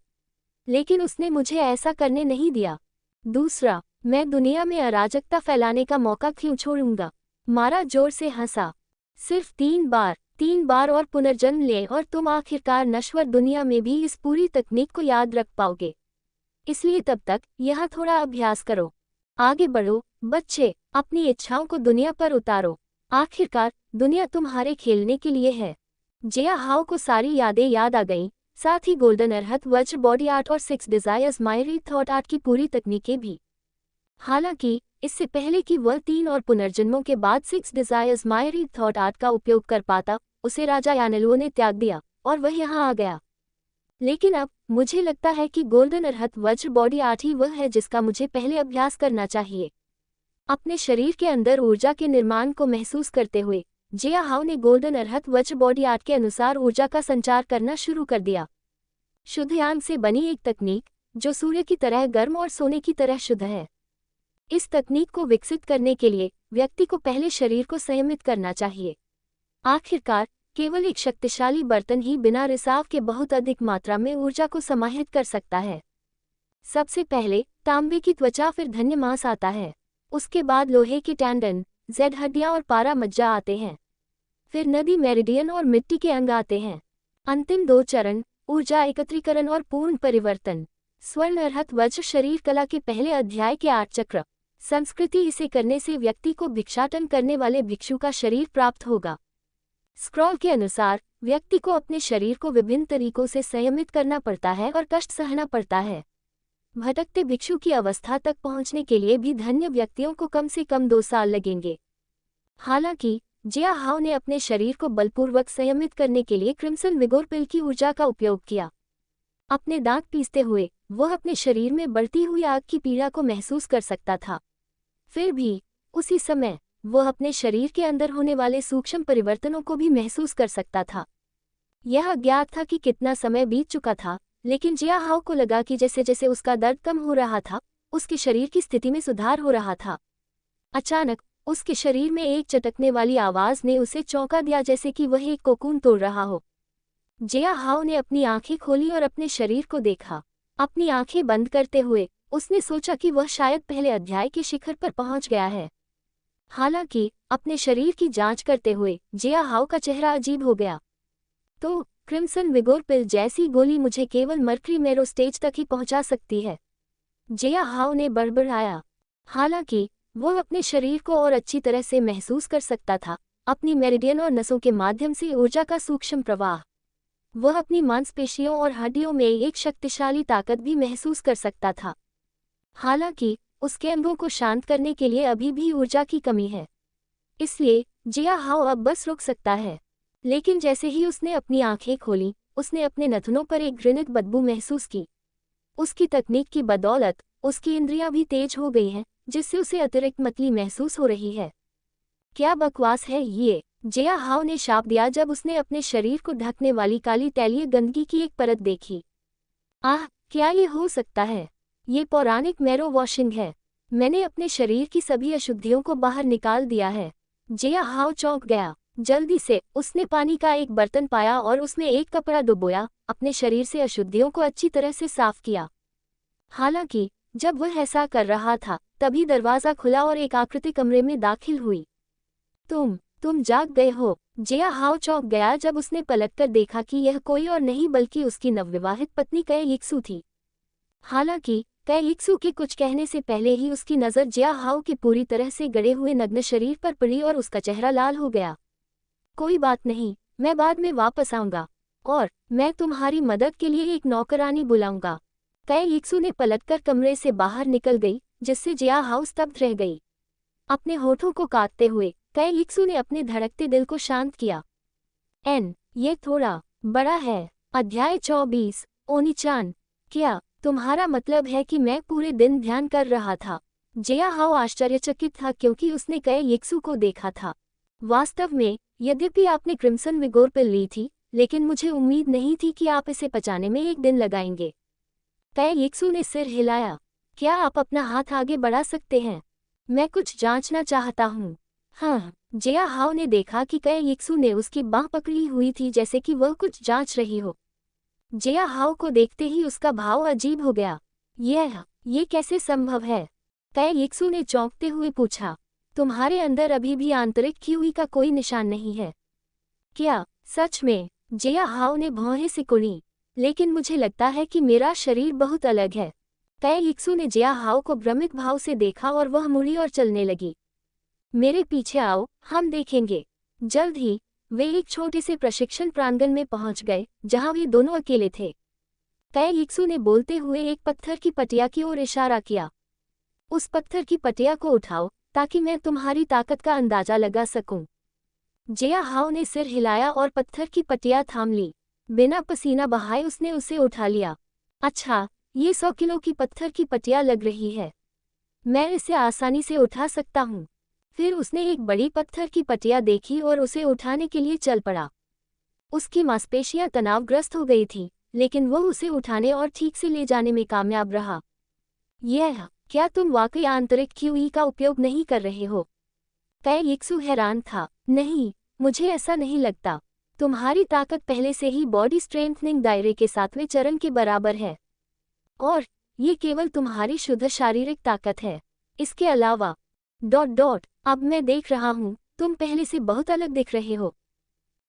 लेकिन उसने मुझे ऐसा करने नहीं दिया। दूसरा, मैं दुनिया में अराजकता फैलाने का मौका क्यों छोड़ूंगा? मारा जोर से हंसा। सिर्फ 3 बार और पुनर्जन्म ले और तुम आखिरकार नश्वर दुनिया में भी इस पूरी तकनीक को याद रख पाओगे। इसलिए तब तक यहाँ थोड़ा अभ्यास करो। आगे बढ़ो बच्चे, अपनी इच्छाओं को दुनिया पर उतारो। आखिरकार दुनिया तुम्हारे खेलने के लिए है। जिया हाओ को सारी यादें याद आ गईं, साथ ही गोल्डन अरहत वज्र बॉडी आर्ट और 6 डिजायर्स मायरी थॉट आर्ट की पूरी तकनीकें भी। हालांकि इससे पहले कि वह 3 और पुनर्जन्मों के बाद 6 डिजायर्स मायरी थॉट आर्ट का उपयोग कर पाता, उसे राजा यानेलुओ ने त्याग दिया और वह यहाँ आ गया। लेकिन अब मुझे लगता है कि गोल्डन अरहत वज्र बॉडी आर्ट ही वह है जिसका मुझे पहले अभ्यास करना चाहिए। अपने शरीर के अंदर ऊर्जा के निर्माण को महसूस करते हुए जिया हाओ ने गोल्डन अरहत वज्र बॉडी आर्ट के अनुसार ऊर्जा का संचार करना शुरू कर दिया। शुद्ध यांग से बनी एक तकनीक जो सूर्य की तरह गर्म और सोने की तरह शुद्ध है। इस तकनीक को विकसित करने के लिए व्यक्ति को पहले शरीर को संयमित करना चाहिए। आखिरकार केवल एक शक्तिशाली बर्तन ही बिना रिसाव के बहुत अधिक मात्रा में ऊर्जा को समाहित कर सकता है। सबसे पहले तांबे की त्वचा, फिर धन्य मांस आता है। उसके बाद लोहे के टेंडन, जेड हड्डियां और पारा मज्जा आते हैं। फिर नदी, मेरिडियन और मिट्टी के अंग आते हैं। अंतिम 2 चरण, ऊर्जा एकत्रीकरण और पूर्ण परिवर्तन। स्वर्ण अरहत वज्र शरीर कला के पहले अध्याय के 8 चक्र। संस्कृति, इसे करने से व्यक्ति को भिक्षाटन करने वाले भिक्षु का शरीर प्राप्त होगा। स्क्रॉल के अनुसार व्यक्ति को अपने शरीर को विभिन्न तरीकों से संयमित करना पड़ता है और कष्ट सहना पड़ता है। भटकते भिक्षु की अवस्था तक पहुंचने के लिए भी धन्य व्यक्तियों को कम से कम 2 साल लगेंगे। हालांकि जिया हाउ ने अपने शरीर को बलपूर्वक संयमित करने के लिए क्रिम्सन विगोर पिल की ऊर्जा का उपयोग किया। अपने दांत पीसते हुए वह अपने शरीर में बढ़ती हुई आग की पीड़ा को महसूस कर सकता था। फिर भी उसी समय वह अपने शरीर के अंदर होने वाले सूक्ष्म परिवर्तनों को भी महसूस कर सकता था। यह अज्ञात था कि कितना समय बीत चुका था, लेकिन जिया हाउ को लगा कि जैसे जैसे उसका दर्द कम हो रहा था, उसके शरीर की स्थिति में सुधार हो रहा था। अचानक उसके शरीर में एक चटकने वाली आवाज ने उसे चौंका दिया, जैसे कि वह एक कोकून तोड़ रहा हो। जिया हाउ ने अपनी आंखें खोली और अपने शरीर को देखा। अपनी आंखें बंद करते हुए उसने सोचा कि वह शायद पहले अध्याय के शिखर पर पहुंच गया है। हालांकि अपने शरीर की जांच करते हुए जिया हाउ का चेहरा अजीब हो गया। तो क्रिम्सन विगोर पिल जैसी गोली मुझे केवल मर्करी मेरो स्टेज तक ही पहुंचा सकती है, जिया हाउ ने बड़बड़ाया। हालांकि वह अपने शरीर को और अच्छी तरह से महसूस कर सकता था, अपनी मेरिडियन और नसों के माध्यम से ऊर्जा का सूक्ष्म प्रवाह। वह अपनी मांसपेशियों और हड्डियों में एक शक्तिशाली ताकत भी महसूस कर सकता था। हालांकि उसके अंगों को शांत करने के लिए अभी भी ऊर्जा की कमी है, इसलिए जिया हाउ अब बस रुक सकता है। लेकिन जैसे ही उसने अपनी आंखें खोली, उसने अपने नथनों पर एक घृणित बदबू महसूस की। उसकी तकनीक की बदौलत उसकी इंद्रियां भी तेज हो गई हैं, जिससे उसे अतिरिक्त मतली महसूस हो रही है। क्या बकवास है ये, जिया हाउ ने शाप दिया जब उसने अपने शरीर को ढकने वाली काली तैलीय गंदगी की एक परत देखी। आह, क्या ये हो सकता है? ये पौराणिक मैरो वॉशिंग है। मैंने अपने शरीर की सभी अशुद्धियों को बाहर निकाल दिया है। जिया हाउ चौंक गया। जल्दी से उसने पानी का एक बर्तन पाया और उसमें एक कपड़ा डुबोया, अपने शरीर से अशुद्धियों को अच्छी तरह से साफ किया। हालांकि जब वह ऐसा कर रहा था, तभी दरवाज़ा खुला और एक आकृति कमरे में दाखिल हुई। तुम जाग गए हो? जिया हाउ चौंक गया जब उसने पलटकर देखा कि यह कोई और नहीं बल्कि उसकी नवविवाहित पत्नी कै यिक्सू थी। हालांकि कै यिक्सू के कुछ कहने से पहले ही उसकी नज़र जिया हाउ के पूरी तरह से गड़े हुए नग्न शरीर पर पड़ी और उसका चेहरा लाल हो गया। कोई बात नहीं, मैं बाद में वापस आऊंगा और मैं तुम्हारी मदद के लिए एक नौकरानी बुलाऊंगा। कै यिक्सू ने पलटकर कमरे से बाहर निकल गई, जिससे जिया हाउ स्तब्ध रह गई। अपने होठों को काटते हुए कै यिक्सू ने अपने धड़कते दिल को शांत किया। ये थोड़ा बड़ा है। अध्याय 24। ओनीचान, क्या तुम्हारा मतलब है कि मैं पूरे दिन ध्यान कर रहा था? जिया हाउ आश्चर्यचकित था क्योंकि उसने कै यिक्सू को देखा था। वास्तव में, यद्यपि आपने क्रिम्सन विगोर पिल ली थी, लेकिन मुझे उम्मीद नहीं थी कि आप इसे पचाने में 1 दिन लगाएंगे। कै यिक्सू ने सिर हिलाया। क्या आप अपना हाथ आगे बढ़ा सकते हैं? मैं कुछ जांचना चाहता हूँ। हाँ, जिया हाउ ने देखा कि कै यिक्सू ने उसकी बांह पकड़ी हुई थी, जैसे कि वह कुछ जांच रही हो। जिया हाउ को देखते ही उसका भाव अजीब हो गया। ये कैसे संभव है? कै यिक्सू ने चौंकते हुए पूछा। तुम्हारे अंदर अभी भी आंतरिक कीवी का कोई निशान नहीं है क्या? सच में? जिया हाउ ने भौहें सिकुड़ी। लेकिन मुझे लगता है कि मेरा शरीर बहुत अलग है। कै यिक्सू ने जिया हाउ को भ्रमित भाव से देखा और वह मुड़ी और चलने लगी। मेरे पीछे आओ, हम देखेंगे। जल्द ही वे एक छोटे से प्रशिक्षण प्रांगण में पहुंच गए, जहां वे दोनों अकेले थे। कै यिक्सू ने बोलते हुए एक पत्थर की पटिया की ओर इशारा किया। उस पत्थर की पटिया को उठाओ ताकि मैं तुम्हारी ताकत का अंदाजा लगा सकूं। जिया हाउ ने सिर हिलाया और पत्थर की पटिया थाम ली। बिना पसीना बहाए उसने उसे उठा लिया। अच्छा, ये 100 किलो की पत्थर की पटिया लग रही है। मैं इसे आसानी से उठा सकता हूँ। फिर उसने एक बड़ी पत्थर की पटिया देखी और उसे उठाने के लिए चल पड़ा। उसकी मांसपेशियां तनावग्रस्त हो गई थी, लेकिन वह उसे उठाने और ठीक से ले जाने में कामयाब रहा। क्या तुम वाकई आंतरिक कीवी का उपयोग नहीं कर रहे हो? कै यिक्सू हैरान था। नहीं, मुझे ऐसा नहीं लगता। तुम्हारी ताकत पहले से ही बॉडी स्ट्रेंथनिंग दायरे के 7वें चरण के बराबर है, और ये केवल तुम्हारी शुद्ध शारीरिक ताकत है। इसके अलावा अब मैं देख रहा हूँ, तुम पहले से बहुत अलग दिख रहे हो।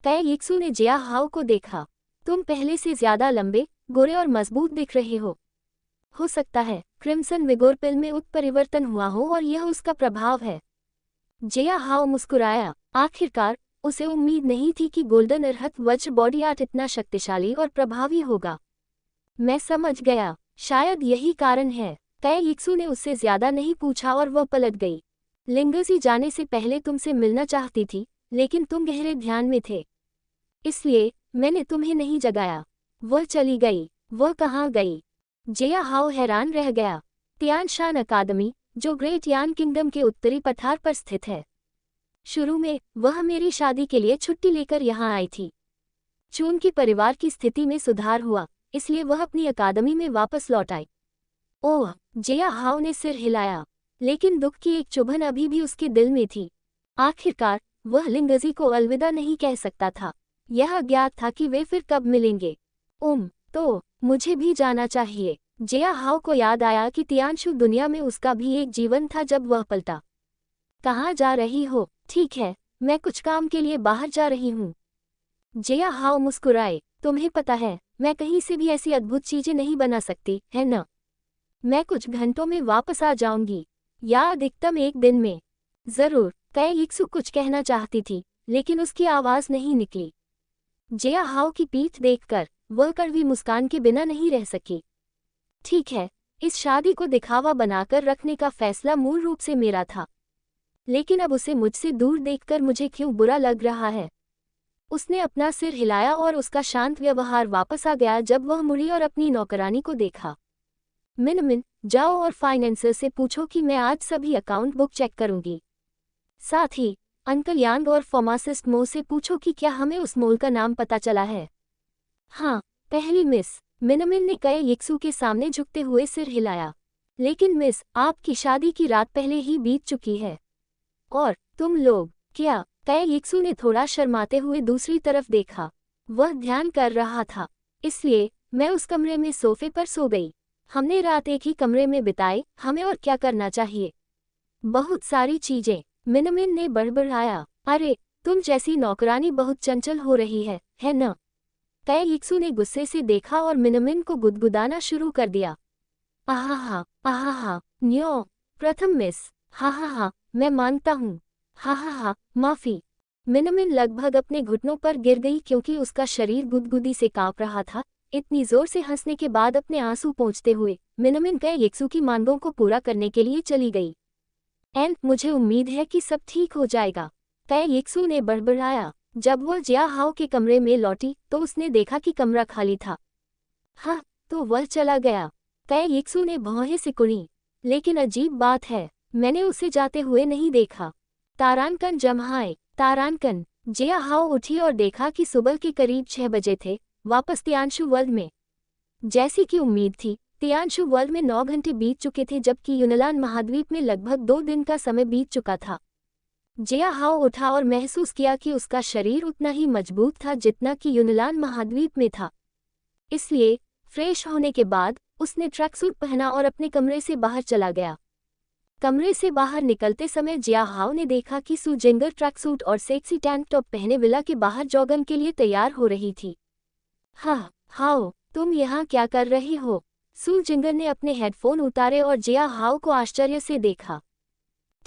कै यिक्सू ने जिया हाउ को देखा। तुम पहले से ज्यादा लंबे, गोरे और मजबूत दिख रहे हो सकता है क्रिम्सन विगोर पिल में उत्परिवर्तन हुआ हो और यह उसका प्रभाव है। जिया हाउ मुस्कुराया। आखिरकार उसे उम्मीद नहीं थी कि गोल्डन अर्हत वज्र बॉडी आर्ट इतना शक्तिशाली और प्रभावी होगा। मैं समझ गया। शायद यही कारण है। तय यिक्सू ने उससे ज्यादा नहीं पूछा और वह पलट गई। लिंगजी जाने से पहले तुमसे मिलना चाहती थी, लेकिन तुम गहरे ध्यान में थे, इसलिए मैंने तुम्हें नहीं जगाया। वह चली गई। वह कहाँ गई? जिया हाओ हैरान रह गया। तियानशान अकादमी, जो ग्रेट यान किंगडम के उत्तरी पठार पर स्थित है। शुरू में वह मेरी शादी के लिए छुट्टी लेकर यहाँ आई थी। चून की परिवार की स्थिति में सुधार हुआ, इसलिए वह अपनी अकादमी में वापस लौट आई। ओह, जिया हाओ ने सिर हिलाया, लेकिन दुख की एक चुभन अभी भी उसके दिल में थी। आखिरकार वह लिंगजी को अलविदा नहीं कह सकता था। यह अज्ञात था कि वे फिर कब मिलेंगे। तो मुझे भी जाना चाहिए। जिया हाओ को याद आया कि तियानशु दुनिया में उसका भी एक जीवन था जब वह पलटा। कहाँ जा रही हो? ठीक है, मैं कुछ काम के लिए बाहर जा रही हूँ। जिया हाओ मुस्कुराए। तुम्हें पता है, मैं कहीं से भी ऐसी अद्भुत चीजें नहीं बना सकती, है न? मैं कुछ घंटों में वापस आ जाऊंगी, या अधिकतम एक दिन में। जरूर। तय यिक्सू कुछ कहना चाहती थी, लेकिन उसकी आवाज नहीं निकली। जिया हाओ की पीठ देखकर वह कड़वी मुस्कान के बिना नहीं रह सकी। ठीक है, इस शादी को दिखावा बनाकर रखने का फैसला मूल रूप से मेरा था, लेकिन अब उसे मुझसे दूर देखकर मुझे क्यों बुरा लग रहा है। उसने अपना सिर हिलाया और उसका शांत व्यवहार वापस आ गया जब वह मुड़ी और अपनी नौकरानी को देखा। मिनमिन, जाओ और फाइनेंसर से पूछो कि मैं आज सभी अकाउंट बुक चेक करूंगी। साथ ही अंकल यांग और फार्मासिस्ट मो से पूछो कि क्या हमें उस मोल का नाम पता चला है। हाँ, पहली मिस। मिनमिन ने कए यिक्सू के सामने झुकते हुए सिर हिलाया। लेकिन मिस, आपकी शादी की रात पहले ही बीत चुकी है। और तुम लोग क्या? कए यिक्सू ने थोड़ा शर्माते हुए दूसरी तरफ देखा। वह ध्यान कर रहा था, इसलिए मैं उस कमरे में सोफे पर सो गई। हमने रात एक ही कमरे में बिताई, हमें और क्या करना चाहिए? बहुत सारी चीजें, मिनमिन ने बड़बड़ाया। अरे, तुम जैसी नौकरानी बहुत चंचल हो रही है न? तय यिक्सू ने गुस्से से देखा और मिनमिन को गुदगुदाना शुरू कर दिया। आहा, न्यो, प्रथम मिस, हा, मैं मानता हूँ, हा, माफी। मिनमिन लगभग अपने घुटनों पर गिर गई क्योंकि उसका शरीर गुदगुदी से कांप रहा था। इतनी जोर से हंसने के बाद अपने आंसू पोंछते हुए मिनमिन तय यिक्सू की मांगों को पूरा करने के लिए चली गई। मुझे उम्मीद है कि सब ठीक हो जाएगा, तय यिक्सू ने बड़बड़ाया। जब वह जिया हाओ के कमरे में लौटी तो उसने देखा कि कमरा खाली था। हाँ, तो वह चला गया। तय यिक्सू ने भौहें सिकुड़ी। लेकिन अजीब बात है, मैंने उसे जाते हुए नहीं देखा। तारानकन जम्हाए, तारानकन। जिया हाओ उठी और देखा कि सुबह के करीब 6 बजे थे। वापस तियानशु वर्ल्ड में। जैसी कि उम्मीद थी, तियानशु वर्ल्ड में 9 घंटे बीत चुके थे जबकि यूनलान महाद्वीप में लगभग 2 दिन का समय बीत चुका था। जिया हाओ उठा और महसूस किया कि उसका शरीर उतना ही मजबूत था जितना कि यूनलान महाद्वीप में था। इसलिए फ्रेश होने के बाद उसने ट्रैकसूट पहना और अपने कमरे से बाहर चला गया। कमरे से बाहर निकलते समय जिया हाओ ने देखा कि सू जिंगर ट्रैकसूट और सेक्सी टैंक टॉप पहने विला के बाहर जॉगिंग के लिए तैयार हो रही थी। हाँ, हाओ, तुम यहाँ क्या कर रही हो? सू जिंगर ने अपने हेडफोन उतारे और जिया हाओ को आश्चर्य से देखा।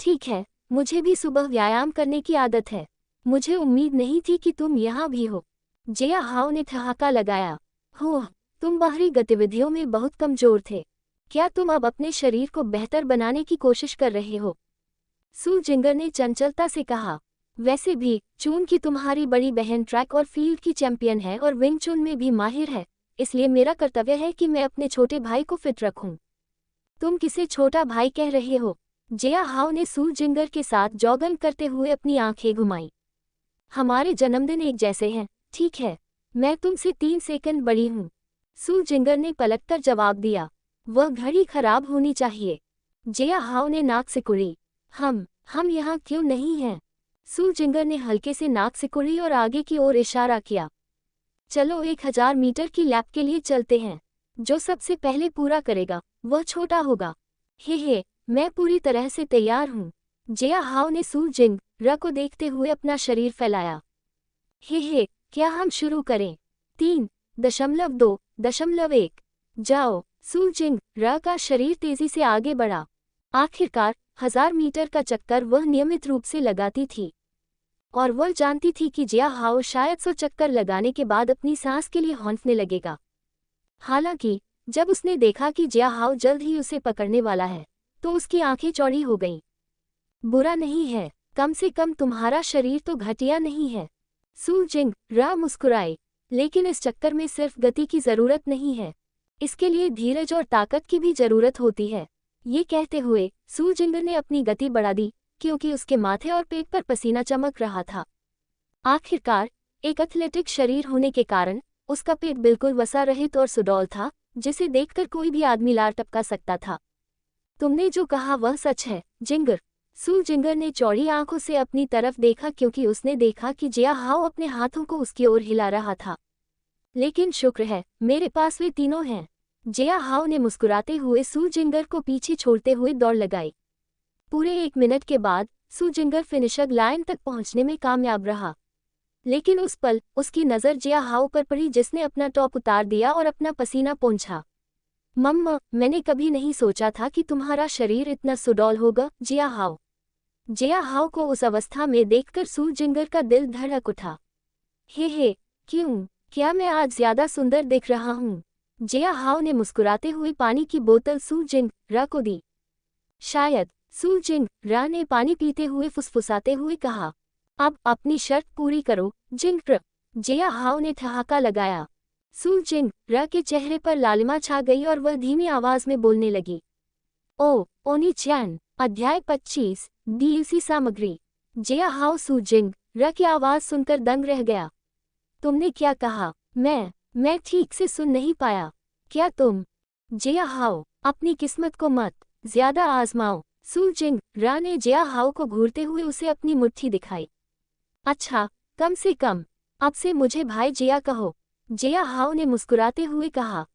ठीक है, मुझे भी सुबह व्यायाम करने की आदत है। मुझे उम्मीद नहीं थी कि तुम यहाँ भी हो। जिया हाओ ने ठहाका लगाया। हो, तुम बाहरी गतिविधियों में बहुत कमजोर थे। क्या तुम अब अपने शरीर को बेहतर बनाने की कोशिश कर रहे हो? सू जिंगर ने चंचलता से कहा। वैसे भी, चून की तुम्हारी बड़ी बहन ट्रैक और फील्ड की चैंपियन है और विंग चून में भी माहिर है, इसलिए मेरा कर्तव्य है कि मैं अपने छोटे भाई को फिट रखूं। तुम किसे छोटा भाई कह रहे हो? जिया हाओ ने सू जिंगर के साथ जॉगिंग करते हुए अपनी आंखें घुमाई। हमारे जन्मदिन एक जैसे हैं, ठीक है। मैं तुमसे 3 सेकंड बड़ी हूँ। सू जिंगर ने पलटकर जवाब दिया। वह घड़ी खराब होनी चाहिए। जिया हाओ ने नाक सिकुड़ी। हम यहाँ क्यों नहीं हैं? सू जिंगर ने हल्के से नाक सिकुड़ी और आगे की ओर इशारा किया। चलो 1000 मीटर की लैप के लिए चलते हैं। जो सबसे पहले पूरा करेगा वह छोटा होगा। हे, मैं पूरी तरह से तैयार हूँ। जिया हाओ ने सू जिंग र को देखते हुए अपना शरीर फैलाया। हे, क्या हम शुरू करें? 3.2.1 जाओ। सू जिंग र का शरीर तेजी से आगे बढ़ा। आखिरकार 1000 मीटर का चक्कर वह नियमित रूप से लगाती थी और वह जानती थी कि जिया हाओ शायद 100 चक्कर लगाने के बाद अपनी सांस के लिए हौंफने लगेगा। हालांकि जब उसने देखा कि जिया हाओ जल्द ही उसे पकड़ने वाला है तो उसकी आंखें चौड़ी हो गईं। बुरा नहीं है, कम से कम तुम्हारा शरीर तो घटिया नहीं है। सू जिंगरा मुस्कुराए, लेकिन इस चक्कर में सिर्फ गति की जरूरत नहीं है, इसके लिए धीरज और ताकत की भी जरूरत होती है। ये कहते हुए सू जिंगर ने अपनी गति बढ़ा दी, क्योंकि उसके माथे और पेट पर पसीना चमक रहा था। आखिरकार एक एथलेटिक शरीर होने के कारण उसका पेट बिल्कुल वसा रहित और सुडौल था, जिसे देखकर कोई भी आदमी लार टपका सकता था। तुमने जो कहा वह सच है, जिंगर। सू जिंगर ने चौड़ी आंखों से अपनी तरफ देखा, क्योंकि उसने देखा कि जिया हाओ अपने हाथों को उसकी ओर हिला रहा था। लेकिन शुक्र है मेरे पास वे तीनों हैं। जिया हाओ ने मुस्कुराते हुए सू जिंगर को पीछे छोड़ते हुए दौड़ लगाई। पूरे 1 मिनट के बाद सू जिंगर फिनिशर लाइन तक पहुंचने में कामयाब रहा। लेकिन उस पल उसकी नज़र जिया हाओ पर पड़ी, जिसने अपना टॉप उतार दिया और अपना पसीना पोंछा। मम्मा, मैंने कभी नहीं सोचा था कि तुम्हारा शरीर इतना सुडौल होगा, जिया हाओ। जिया हाओ को उस अवस्था में देखकर सू जिंगर का दिल धड़क उठा। हे, क्यों? क्या मैं आज ज्यादा सुंदर दिख रहा हूँ? जिया हाओ ने मुस्कुराते हुए पानी की बोतल सू जिंगरा को दी। शायद। सू जिंगरा ने पानी पीते हुए फुसफुसाते हुए कहा। अब अपनी शर्त पूरी करो, जिंगर। जिया हाओ ने ठहाका लगाया। सू जिंगरा के चेहरे पर लालिमा छा गई और वह धीमी आवाज में बोलने लगी। ओनी-चैन। अध्याय 25। डीएलसी सामग्री। जिया हाओ सू जिंगरा की आवाज सुनकर दंग रह गया। तुमने क्या कहा? मैं ठीक से सुन नहीं पाया। क्या तुम? जिया हाओ, अपनी किस्मत को मत ज्यादा आजमाओ। सू जिंगरा ने जिया हाओ को घूरते हुए उसे अपनी मुट्ठी दिखाई। अच्छा, कम से कम अब से मुझे भाई जिया कहो, जिया हाओ ने मुस्कुराते हुए कहा।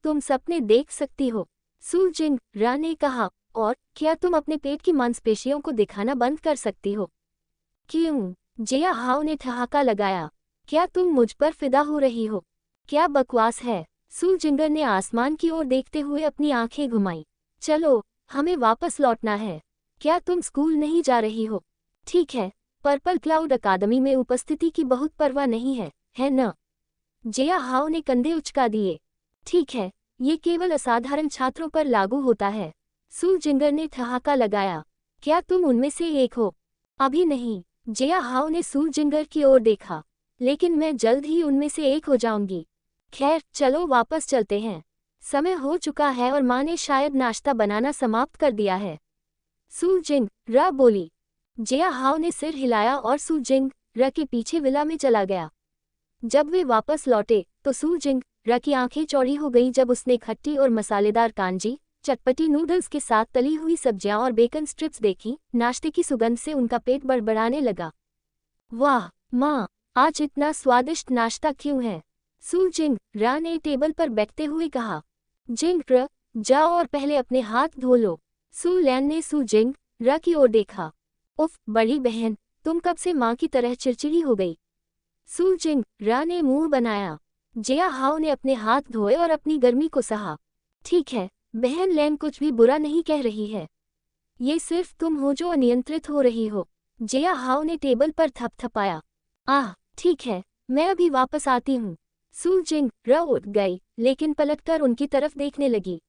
तुम सपने देख सकती हो, सू जिंगरा ने कहा। और क्या तुम अपने पेट की मांसपेशियों को दिखाना बंद कर सकती हो? क्यों? जिया हाओ ने ठहाका लगाया। क्या तुम मुझ पर फिदा हो रही हो? क्या बकवास है? सू जिंगर ने आसमान की ओर देखते हुए अपनी आंखें घुमाई। चलो, हमें वापस लौटना है। क्या तुम स्कूल नहीं जा रही हो? ठीक है, पर्पल क्लाउड अकादमी में उपस्थिति की बहुत परवाह नहीं है न? जिया हाओ ने कंधे उचका दिए। ठीक है, ये केवल असाधारण छात्रों पर लागू होता है। सू जिंगर ने ठहाका लगाया। क्या तुम उनमें से एक हो? अभी नहीं। जिया हाओ ने सू जिंगर की ओर देखा। लेकिन मैं जल्द ही उनमें से एक हो जाऊंगी। खैर, चलो वापस चलते हैं। समय हो चुका है और माँ ने शायद नाश्ता बनाना समाप्त कर दिया है। सू जिंगरा बोली। जिया हाओ ने सिर हिलाया और सू जिंगरा के पीछे विला में चला गया। जब वे वापस लौटे तो सू जिंगरा की आंखें चौड़ी हो गईं जब उसने खट्टी और मसालेदार कांजी, चटपटी नूडल्स के साथ तली हुई सब्जियां और बेकन स्ट्रिप्स देखी। नाश्ते की सुगंध से उनका पेट बड़बड़ाने लगा। वाह माँ, आज इतना स्वादिष्ट नाश्ता क्यों है? सू जिंगरा ने टेबल पर बैठते हुए कहा। जिंगर, जाओ और पहले अपने हाथ धो लो। सू लैन ने सू जिंगरा की ओर देखा। उफ, बड़ी बहन, तुम कब से माँ की तरह चिड़चिड़ी हो गई? सू जिंगरा ने मुंह बनाया। जिया हाओ ने अपने हाथ धोए और अपनी गर्मी को सहा। ठीक है, बहन लैन कुछ भी बुरा नहीं कह रही है। ये सिर्फ तुम हो जो अनियंत्रित हो रही हो। जिया हाओ ने टेबल पर थपथपाया। आह, ठीक है, मैं अभी वापस आती हूँ। सू जिंगरा उठ गई, लेकिन पलटकर उनकी तरफ देखने लगी।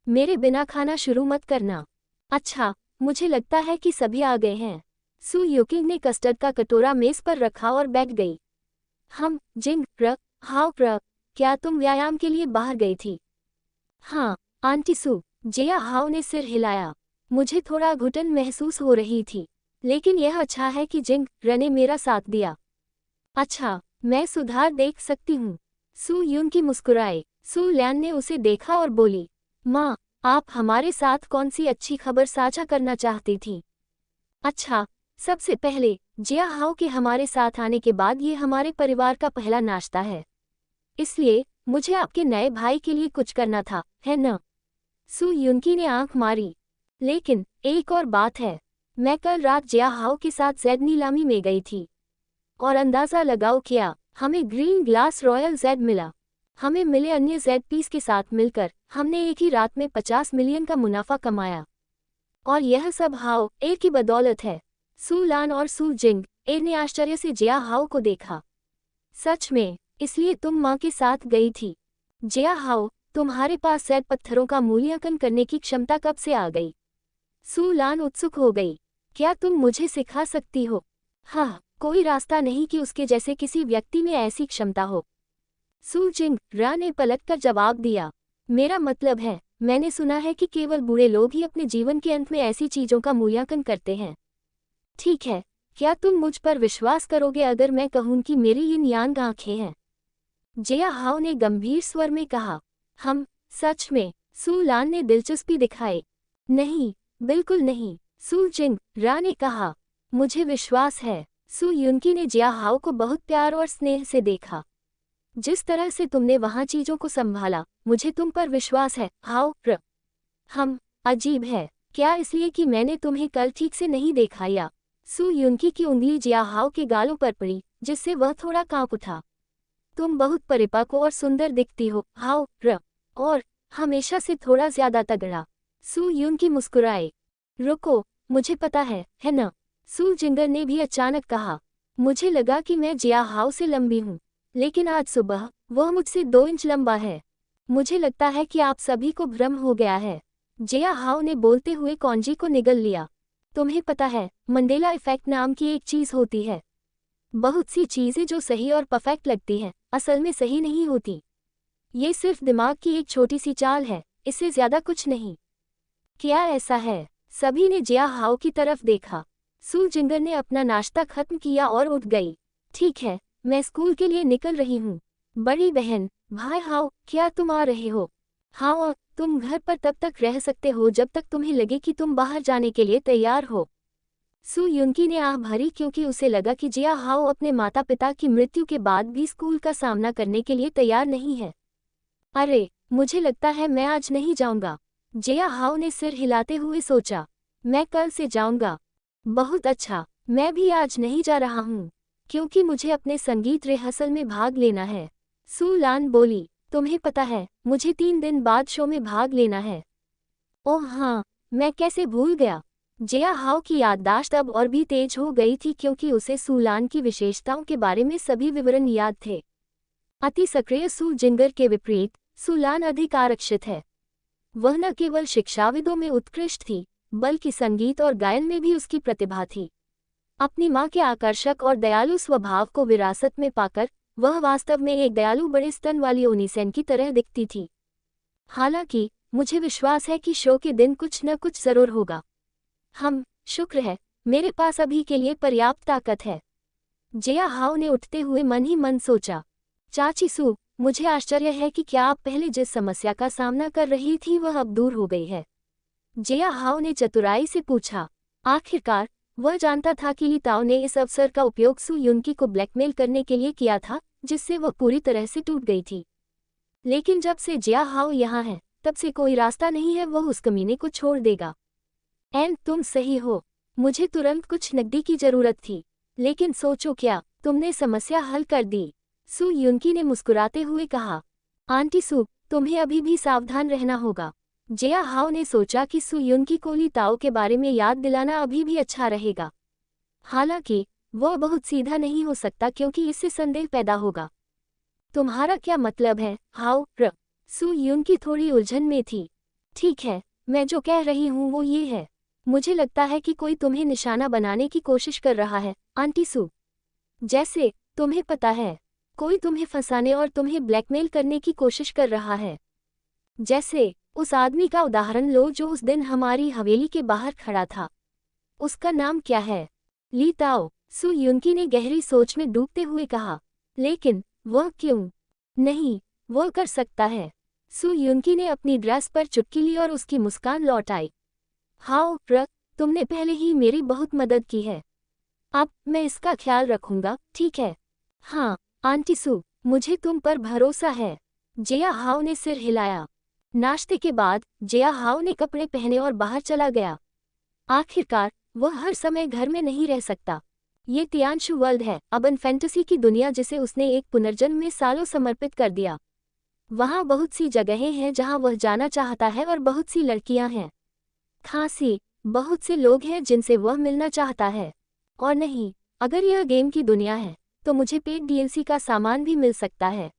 मेरे बिना खाना शुरू मत करना। अच्छा, मुझे लगता है कि सभी आ गए हैं। सू युकिंग ने कस्टर्ड का कटोरा मेज पर रखा और बैठ गई। जिंगरा हाओ, क्या तुम व्यायाम के लिए बाहर गई थी? हाँ, आंटी सू। जिया हाओ ने सिर हिलाया। मुझे थोड़ा घुटन महसूस हो रही थी, लेकिन यह अच्छा है कि जिंगरा ने मेरा साथ दिया। अच्छा, मैं सुधार देख सकती हूँ। सू यून की मुस्कुराए। सू लैन ने उसे देखा और बोली, माँ, आप हमारे साथ कौन सी अच्छी खबर साझा करना चाहती थी? अच्छा, सबसे पहले जिया हाओ के हमारे साथ आने के बाद ये हमारे परिवार का पहला नाश्ता है, इसलिए मुझे आपके नए भाई के लिए कुछ करना था, है न? सू युनकी ने आंख मारी। लेकिन एक और बात है, मैं कल रात जिया हाओ के साथ जेड नीलामी में गई थी और अंदाज़ा लगाओ क्या, हमें ग्रीन ग्लास रॉयल जेड मिला। हमें मिले अन्य जेड पीस के साथ मिलकर हमने एक ही रात में 50 मिलियन का मुनाफा कमाया। और यह सब हाओ ए की बदौलत है। सू लान और सू जिंग ए ने आश्चर्य से जिया हाओ को देखा। सच में? इसलिए तुम माँ के साथ गई थी? जिया हाओ, तुम्हारे पास सैद पत्थरों का मूल्यांकन करने की क्षमता कब से आ गई? सू लान उत्सुक हो गई। क्या तुम मुझे सिखा सकती हो? हाँ, कोई रास्ता नहीं कि उसके जैसे किसी व्यक्ति में ऐसी क्षमता हो। सू जिंग रा ने पलटकर जवाब दिया। मेरा मतलब है, मैंने सुना है कि केवल बूढ़े लोग ही अपने जीवन के अंत में ऐसी चीजों का मूल्यांकन करते हैं। ठीक है, क्या तुम मुझ पर विश्वास करोगे अगर मैं कहूं कि मेरी ये यांग आंखें हैं? जिया हाओ ने गंभीर स्वर में कहा। हम, सच में? सू लान ने दिलचस्पी दिखाई। नहीं, बिल्कुल नहीं, सू जिंग रा ने कहा। मुझे विश्वास है। सू युनकी ने जिया हाओ को बहुत प्यार और स्नेह से देखा। जिस तरह से तुमने वहां चीजों को संभाला, मुझे तुम पर विश्वास है, हाओ र। हम, अजीब है, क्या इसलिए कि मैंने तुम्हें कल ठीक से नहीं देखा या? सू युनकी की उंगली जिया हाओ के गालों पर पड़ी, जिससे वह थोड़ा कांप उठा। तुम बहुत परिपक्व और सुंदर दिखती हो, हाओ र। और हमेशा से थोड़ा ज्यादा तगड़ा। सू युनकी मुस्कुराए। रुको, मुझे पता है ना? सू जिंगर ने भी अचानक कहा। मुझे लगा कि मैं जिया हाओ से लंबी हूँ, लेकिन आज सुबह वह मुझसे 2 इंच लंबा है। मुझे लगता है कि आप सभी को भ्रम हो गया है। जिया हाओ ने बोलते हुए कॉन्जी को निगल लिया। तुम्हें पता है, मंडेला इफेक्ट नाम की एक चीज होती है। बहुत सी चीजें जो सही और परफेक्ट लगती हैं, असल में सही नहीं होती। ये सिर्फ दिमाग की एक छोटी सी चाल है, इससे ज्यादा कुछ नहीं। क्या ऐसा है? सभी ने जिया हाओ की तरफ देखा। सू जिंगर ने अपना नाश्ता खत्म किया और उठ गई। ठीक है, मैं स्कूल के लिए निकल रही हूँ। बड़ी बहन, भाई हाओ, क्या तुम आ रहे हो? हाँ, तुम घर पर तब तक रह सकते हो जब तक तुम्हें लगे कि तुम बाहर जाने के लिए तैयार हो। सू युनकी ने आह भरी क्योंकि उसे लगा कि जिया हाओ अपने माता पिता की मृत्यु के बाद भी स्कूल का सामना करने के लिए तैयार नहीं है। अरे, मुझे लगता है मैं आज नहीं जाऊंगा, जिया हाओ ने सिर हिलाते हुए सोचा। मैं कल से जाऊंगा। बहुत अच्छा, मैं भी आज नहीं जा रहा हूँ, क्योंकि मुझे अपने संगीत रिहर्सल में भाग लेना है। सू लान बोली, तुम्हें पता है, मुझे 3 दिन बाद शो में भाग लेना है। ओह हाँ, मैं कैसे भूल गया। जिया हाओ की याददाश्त अब और भी तेज हो गई थी क्योंकि उसे सू लान की विशेषताओं के बारे में सभी विवरण याद थे। अति सक्रिय सू जिंगर के विपरीत, सू लान अधिक आरक्षित है। वह न केवल शिक्षाविदों में उत्कृष्ट थी, बल्कि संगीत और गायन में भी उसकी प्रतिभा थी। अपनी मां के आकर्षक और दयालु स्वभाव को विरासत में पाकर वह वास्तव में एक दयालु बड़े स्तन वाली ओनिसेन की तरह दिखती थी। हालांकि मुझे विश्वास है कि शो के दिन कुछ न कुछ जरूर होगा। हम, शुक्र है, मेरे पास अभी के लिए पर्याप्त ताकत है। जिया हाओ ने उठते हुए मन ही मन सोचा। चाची सू, मुझे आश्चर्य है कि क्या आप पहले जिस समस्या का सामना कर रही थी वह अब दूर हो गई है? जिया हाओ ने चतुराई से पूछा। आखिरकार, वह जानता था कि ली ताओ ने इस अवसर का उपयोग सू युनकी को ब्लैकमेल करने के लिए किया था, जिससे वह पूरी तरह से टूट गई थी। लेकिन जब से जिया हाओ यहाँ है, तब से कोई रास्ता नहीं है वह उस कमीने को छोड़ देगा। तुम सही हो, मुझे तुरंत कुछ नकदी की जरूरत थी, लेकिन सोचो क्या, तुमने समस्या हल कर दी। सू युनकी ने मुस्कुराते हुए कहा। आंटी सू, तुम्हें अभी भी सावधान रहना होगा। जिया हाओ ने सोचा कि सू युनकी को ली ताओ के बारे में याद दिलाना अभी भी अच्छा रहेगा। हालांकि वह बहुत सीधा नहीं हो सकता क्योंकि इससे संदेह पैदा होगा। तुम्हारा क्या मतलब है, हाओ र? सू युनकी थोड़ी उलझन में थी। ठीक है, मैं जो कह रही हूँ वो ये है, मुझे लगता है कि कोई तुम्हें निशाना बनाने की कोशिश कर रहा है, आंटी सू। जैसे, तुम्हें पता है, कोई तुम्हें फंसाने और तुम्हें ब्लैकमेल करने की कोशिश कर रहा है। जैसे, उस आदमी का उदाहरण लो जो उस दिन हमारी हवेली के बाहर खड़ा था। उसका नाम क्या है? ली ताओ, सू युनकी ने गहरी सोच में डूबते हुए कहा। लेकिन, वह क्यों? नहीं, वह कर सकता है। सू युनकी ने अपनी ड्रेस पर चुटकी ली और उसकी मुस्कान लौट आई। हाओ र, तुमने पहले ही मेरी बहुत मदद की है। अब मैं इसका ख्याल रखूंगा, ठीक है? हाँ, आंटी सू, मुझे तुम पर भरोसा है। जिया हाओ ने सिर हिलाया। नाश्ते के बाद जिया हाओ ने कपड़े पहने और बाहर चला गया। आखिरकार, वह हर समय घर में नहीं रह सकता। ये तियांशु वर्ल्ड है, अबन फैंटेसी की दुनिया जिसे उसने एक पुनर्जन्म में सालों समर्पित कर दिया। वहाँ बहुत सी जगहें हैं जहाँ वह जाना चाहता है और बहुत सी लड़कियाँ हैं। खांसी, बहुत से लोग हैं जिनसे वह मिलना चाहता है। और नहीं, अगर यह गेम की दुनिया है, तो मुझे पेड डीएलसी का सामान भी मिल सकता है।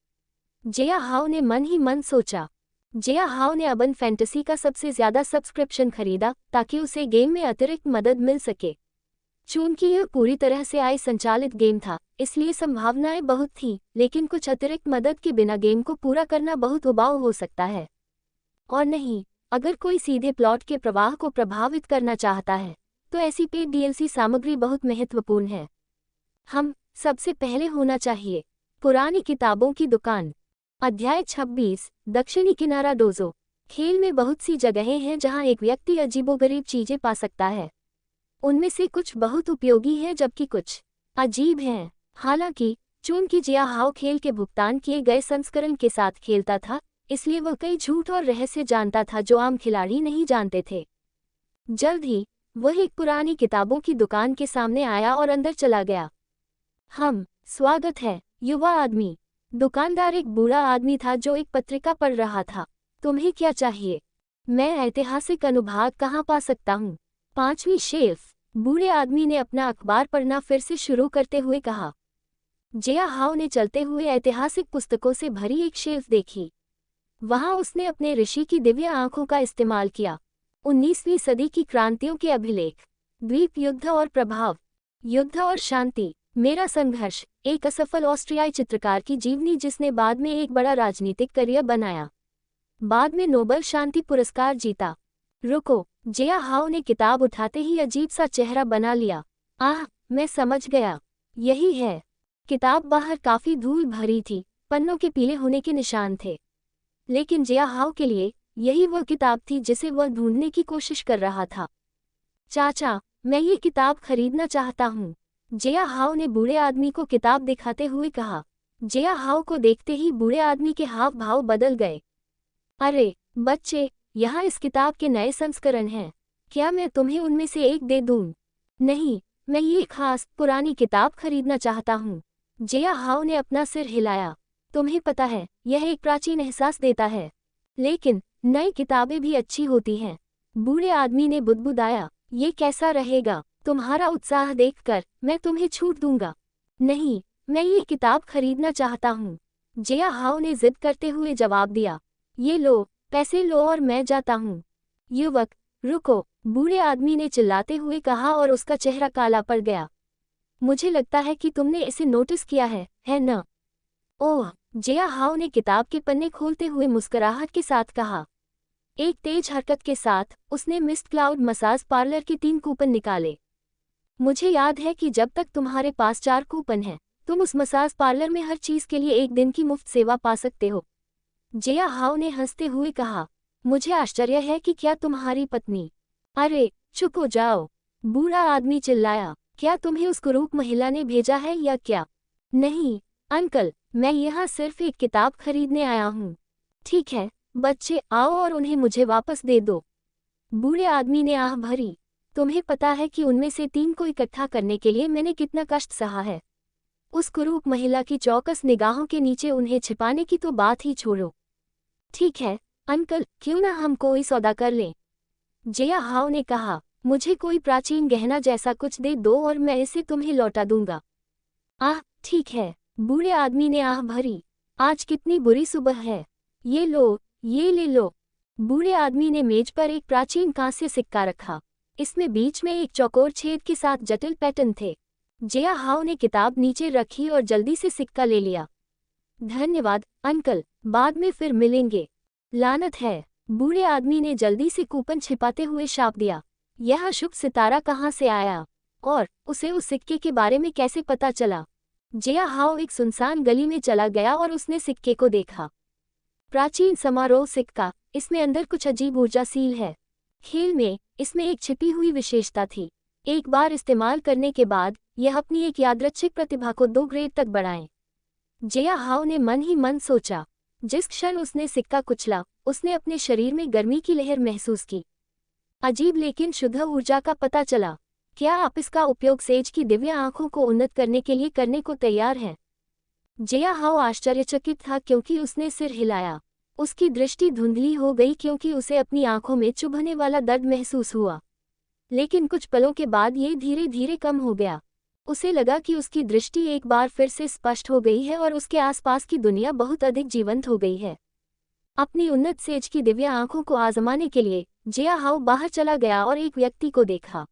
जिया हाओ ने मन ही मन सोचा। जिया हाओ ने अर्बन फैंटेसी का सबसे ज्यादा सब्सक्रिप्शन खरीदा ताकि उसे गेम में अतिरिक्त मदद मिल सके। चूंकि यह पूरी तरह से AI संचालित गेम था, इसलिए संभावनाएं बहुत थीं, लेकिन कुछ अतिरिक्त मदद के बिना गेम को पूरा करना बहुत उबाऊ हो सकता है। और नहीं, अगर कोई सीधे प्लॉट के प्रवाह को प्रभावित करना चाहता है, तो ऐसी पेड DLC सामग्री बहुत महत्वपूर्ण है। हम सबसे पहले होना चाहिए पुरानी किताबों की दुकान। अध्याय 26, दक्षिणी किनारा डोजो। खेल में बहुत सी जगहें हैं जहां एक व्यक्ति अजीबोगरीब चीजें पा सकता है। उनमें से कुछ बहुत उपयोगी हैं जबकि कुछ अजीब हैं। हालांकि चूंकि जिया हाओ खेल के भुगतान किए गए संस्करण के साथ खेलता था, इसलिए वह कई झूठ और रहस्य जानता था जो आम खिलाड़ी नहीं जानते थे। जल्द ही वह एक पुरानी किताबों की दुकान के सामने आया और अंदर चला गया। स्वागत है, युवा आदमी। दुकानदार एक बूढ़ा आदमी था जो एक पत्रिका पढ़ रहा था। तुम्हें क्या चाहिए? मैं ऐतिहासिक अनुभाग कहाँ पा सकता हूँ? 5वीं शेल्फ। बूढ़े आदमी ने अपना अखबार पढ़ना फिर से शुरू करते हुए कहा। जिया हाओ ने चलते हुए ऐतिहासिक पुस्तकों से भरी एक शेल्फ देखी। वहां उसने अपने ऋषि की दिव्य आंखों का इस्तेमाल किया। 19वीं सदी की क्रांतियों के अभिलेख, द्वीप युद्ध और प्रभाव, युद्ध और शांति, मेरा संघर्ष, एक असफल ऑस्ट्रियाई चित्रकार की जीवनी जिसने बाद में एक बड़ा राजनीतिक करियर बनाया, बाद में नोबेल शांति पुरस्कार जीता। रुको, जिया हाओ ने किताब उठाते ही अजीब सा चेहरा बना लिया। मैं समझ गया, यही है। किताब बाहर काफी धूल भरी थी, पन्नों के पीले होने के निशान थे। लेकिन जिया हाओ के लिए यही वह किताब थी जिसे वह ढूंढने की कोशिश कर रहा था। चाचा, मैं ये किताब खरीदना चाहता हूँ, जिया हाओ ने बूढ़े आदमी को किताब दिखाते हुए कहा। जिया हाओ को देखते ही बूढ़े आदमी के हाव भाव बदल गए। अरे बच्चे, यहाँ इस किताब के नए संस्करण हैं, क्या मैं तुम्हें उनमें से एक दे दूँ? नहीं, मैं ये खास पुरानी किताब खरीदना चाहता हूँ। जिया हाओ ने अपना सिर हिलाया। तुम्हें पता है, यह एक प्राचीन एहसास देता है, लेकिन नई किताबें भी अच्छी होती हैं। बूढ़े आदमी ने बुदबुदाया। ये कैसा रहेगा? तुम्हारा उत्साह देखकर मैं तुम्हें छूट दूंगा। नहीं, मैं ये किताब खरीदना चाहता हूँ, जिया हाओ ने जिद करते हुए जवाब दिया। ये लो, पैसे लो और मैं जाता हूँ। युवक, रुको, बूढ़े आदमी ने चिल्लाते हुए कहा और उसका चेहरा काला पड़ गया। मुझे लगता है कि तुमने इसे नोटिस किया है न? ओह, जिया हाओ ने किताब के पन्ने खोलते हुए मुस्कुराहट के साथ कहा। एक तेज हरकत के साथ उसने मिस्ट क्लाउड मसाज पार्लर के 3 कूपन निकाले। मुझे याद है कि जब तक तुम्हारे पास 4 कूपन हैं, तुम उस मसाज पार्लर में हर चीज के लिए 1 दिन की मुफ्त सेवा पा सकते हो। जिया हाओ ने हंसते हुए कहा। मुझे आश्चर्य है कि क्या तुम्हारी पत्नी... अरे चुप हो जाओ, बूढ़ा आदमी चिल्लाया। क्या तुम्हें उस कुरूप महिला ने भेजा है या क्या? नहीं अंकल, मैं यहाँ सिर्फ एक किताब खरीदने आया हूँ। ठीक है बच्चे, आओ और उन्हें मुझे वापस दे दो। बूढ़े आदमी ने आह भरी। तुम्हें पता है कि उनमें से 3 को इकट्ठा करने के लिए मैंने कितना कष्ट सहा है। उस कुरूप महिला की चौकस निगाहों के नीचे उन्हें छिपाने की तो बात ही छोड़ो। ठीक है अंकल, क्यों ना हम कोई सौदा कर लें? जिया हाओ ने कहा। मुझे कोई प्राचीन गहना जैसा कुछ दे दो और मैं इसे तुम्हें लौटा दूंगा। ठीक है, बूढ़े आदमी ने आह भरी। आज कितनी बुरी सुबह है। ये लो, ये ले लो। बूढ़े आदमी ने मेज पर एक प्राचीन कांस्य सिक्का रखा। इसमें बीच में एक चौकोर छेद के साथ जटिल पैटर्न थे। जिया हाओ ने किताब नीचे रखी और जल्दी से सिक्का ले लिया। धन्यवाद अंकल, बाद में फिर मिलेंगे। लानत है, बूढ़े आदमी ने जल्दी से कूपन छिपाते हुए शाप दिया। यह अशुभ सितारा कहाँ से आया और उसे उस सिक्के के बारे में कैसे पता चला? जिया हाओ एक सुनसान गली में चला गया और उसने सिक्के को देखा। प्राचीन समारोह सिक्का, इसमें अंदर कुछ अजीब ऊर्जा सील है। खेल में इसमें एक छिपी हुई विशेषता थी। एक बार इस्तेमाल करने के बाद यह अपनी एक यादृच्छिक प्रतिभा को 2 ग्रेड तक बढ़ाएं। जिया हाओ ने मन ही मन सोचा। जिस क्षण उसने सिक्का कुचला, उसने अपने शरीर में गर्मी की लहर महसूस की। अजीब लेकिन शुद्ध ऊर्जा का पता चला। क्या आप इसका उपयोग सेज की दिव्य आंखों को उन्नत करने के लिए करने को तैयार हैं? जिया हाओ आश्चर्यचकित था क्योंकि उसने सिर हिलाया। उसकी दृष्टि धुंधली हो गई क्योंकि उसे अपनी आंखों में चुभने वाला दर्द महसूस हुआ। लेकिन कुछ पलों के बाद ये धीरे धीरे कम हो गया। उसे लगा कि उसकी दृष्टि एक बार फिर से स्पष्ट हो गई है और उसके आसपास की दुनिया बहुत अधिक जीवंत हो गई है। अपनी उन्नत सेज की दिव्य आंखों को आजमाने के लिए जिया हाउ बाहर चला गया और एक व्यक्ति को देखा।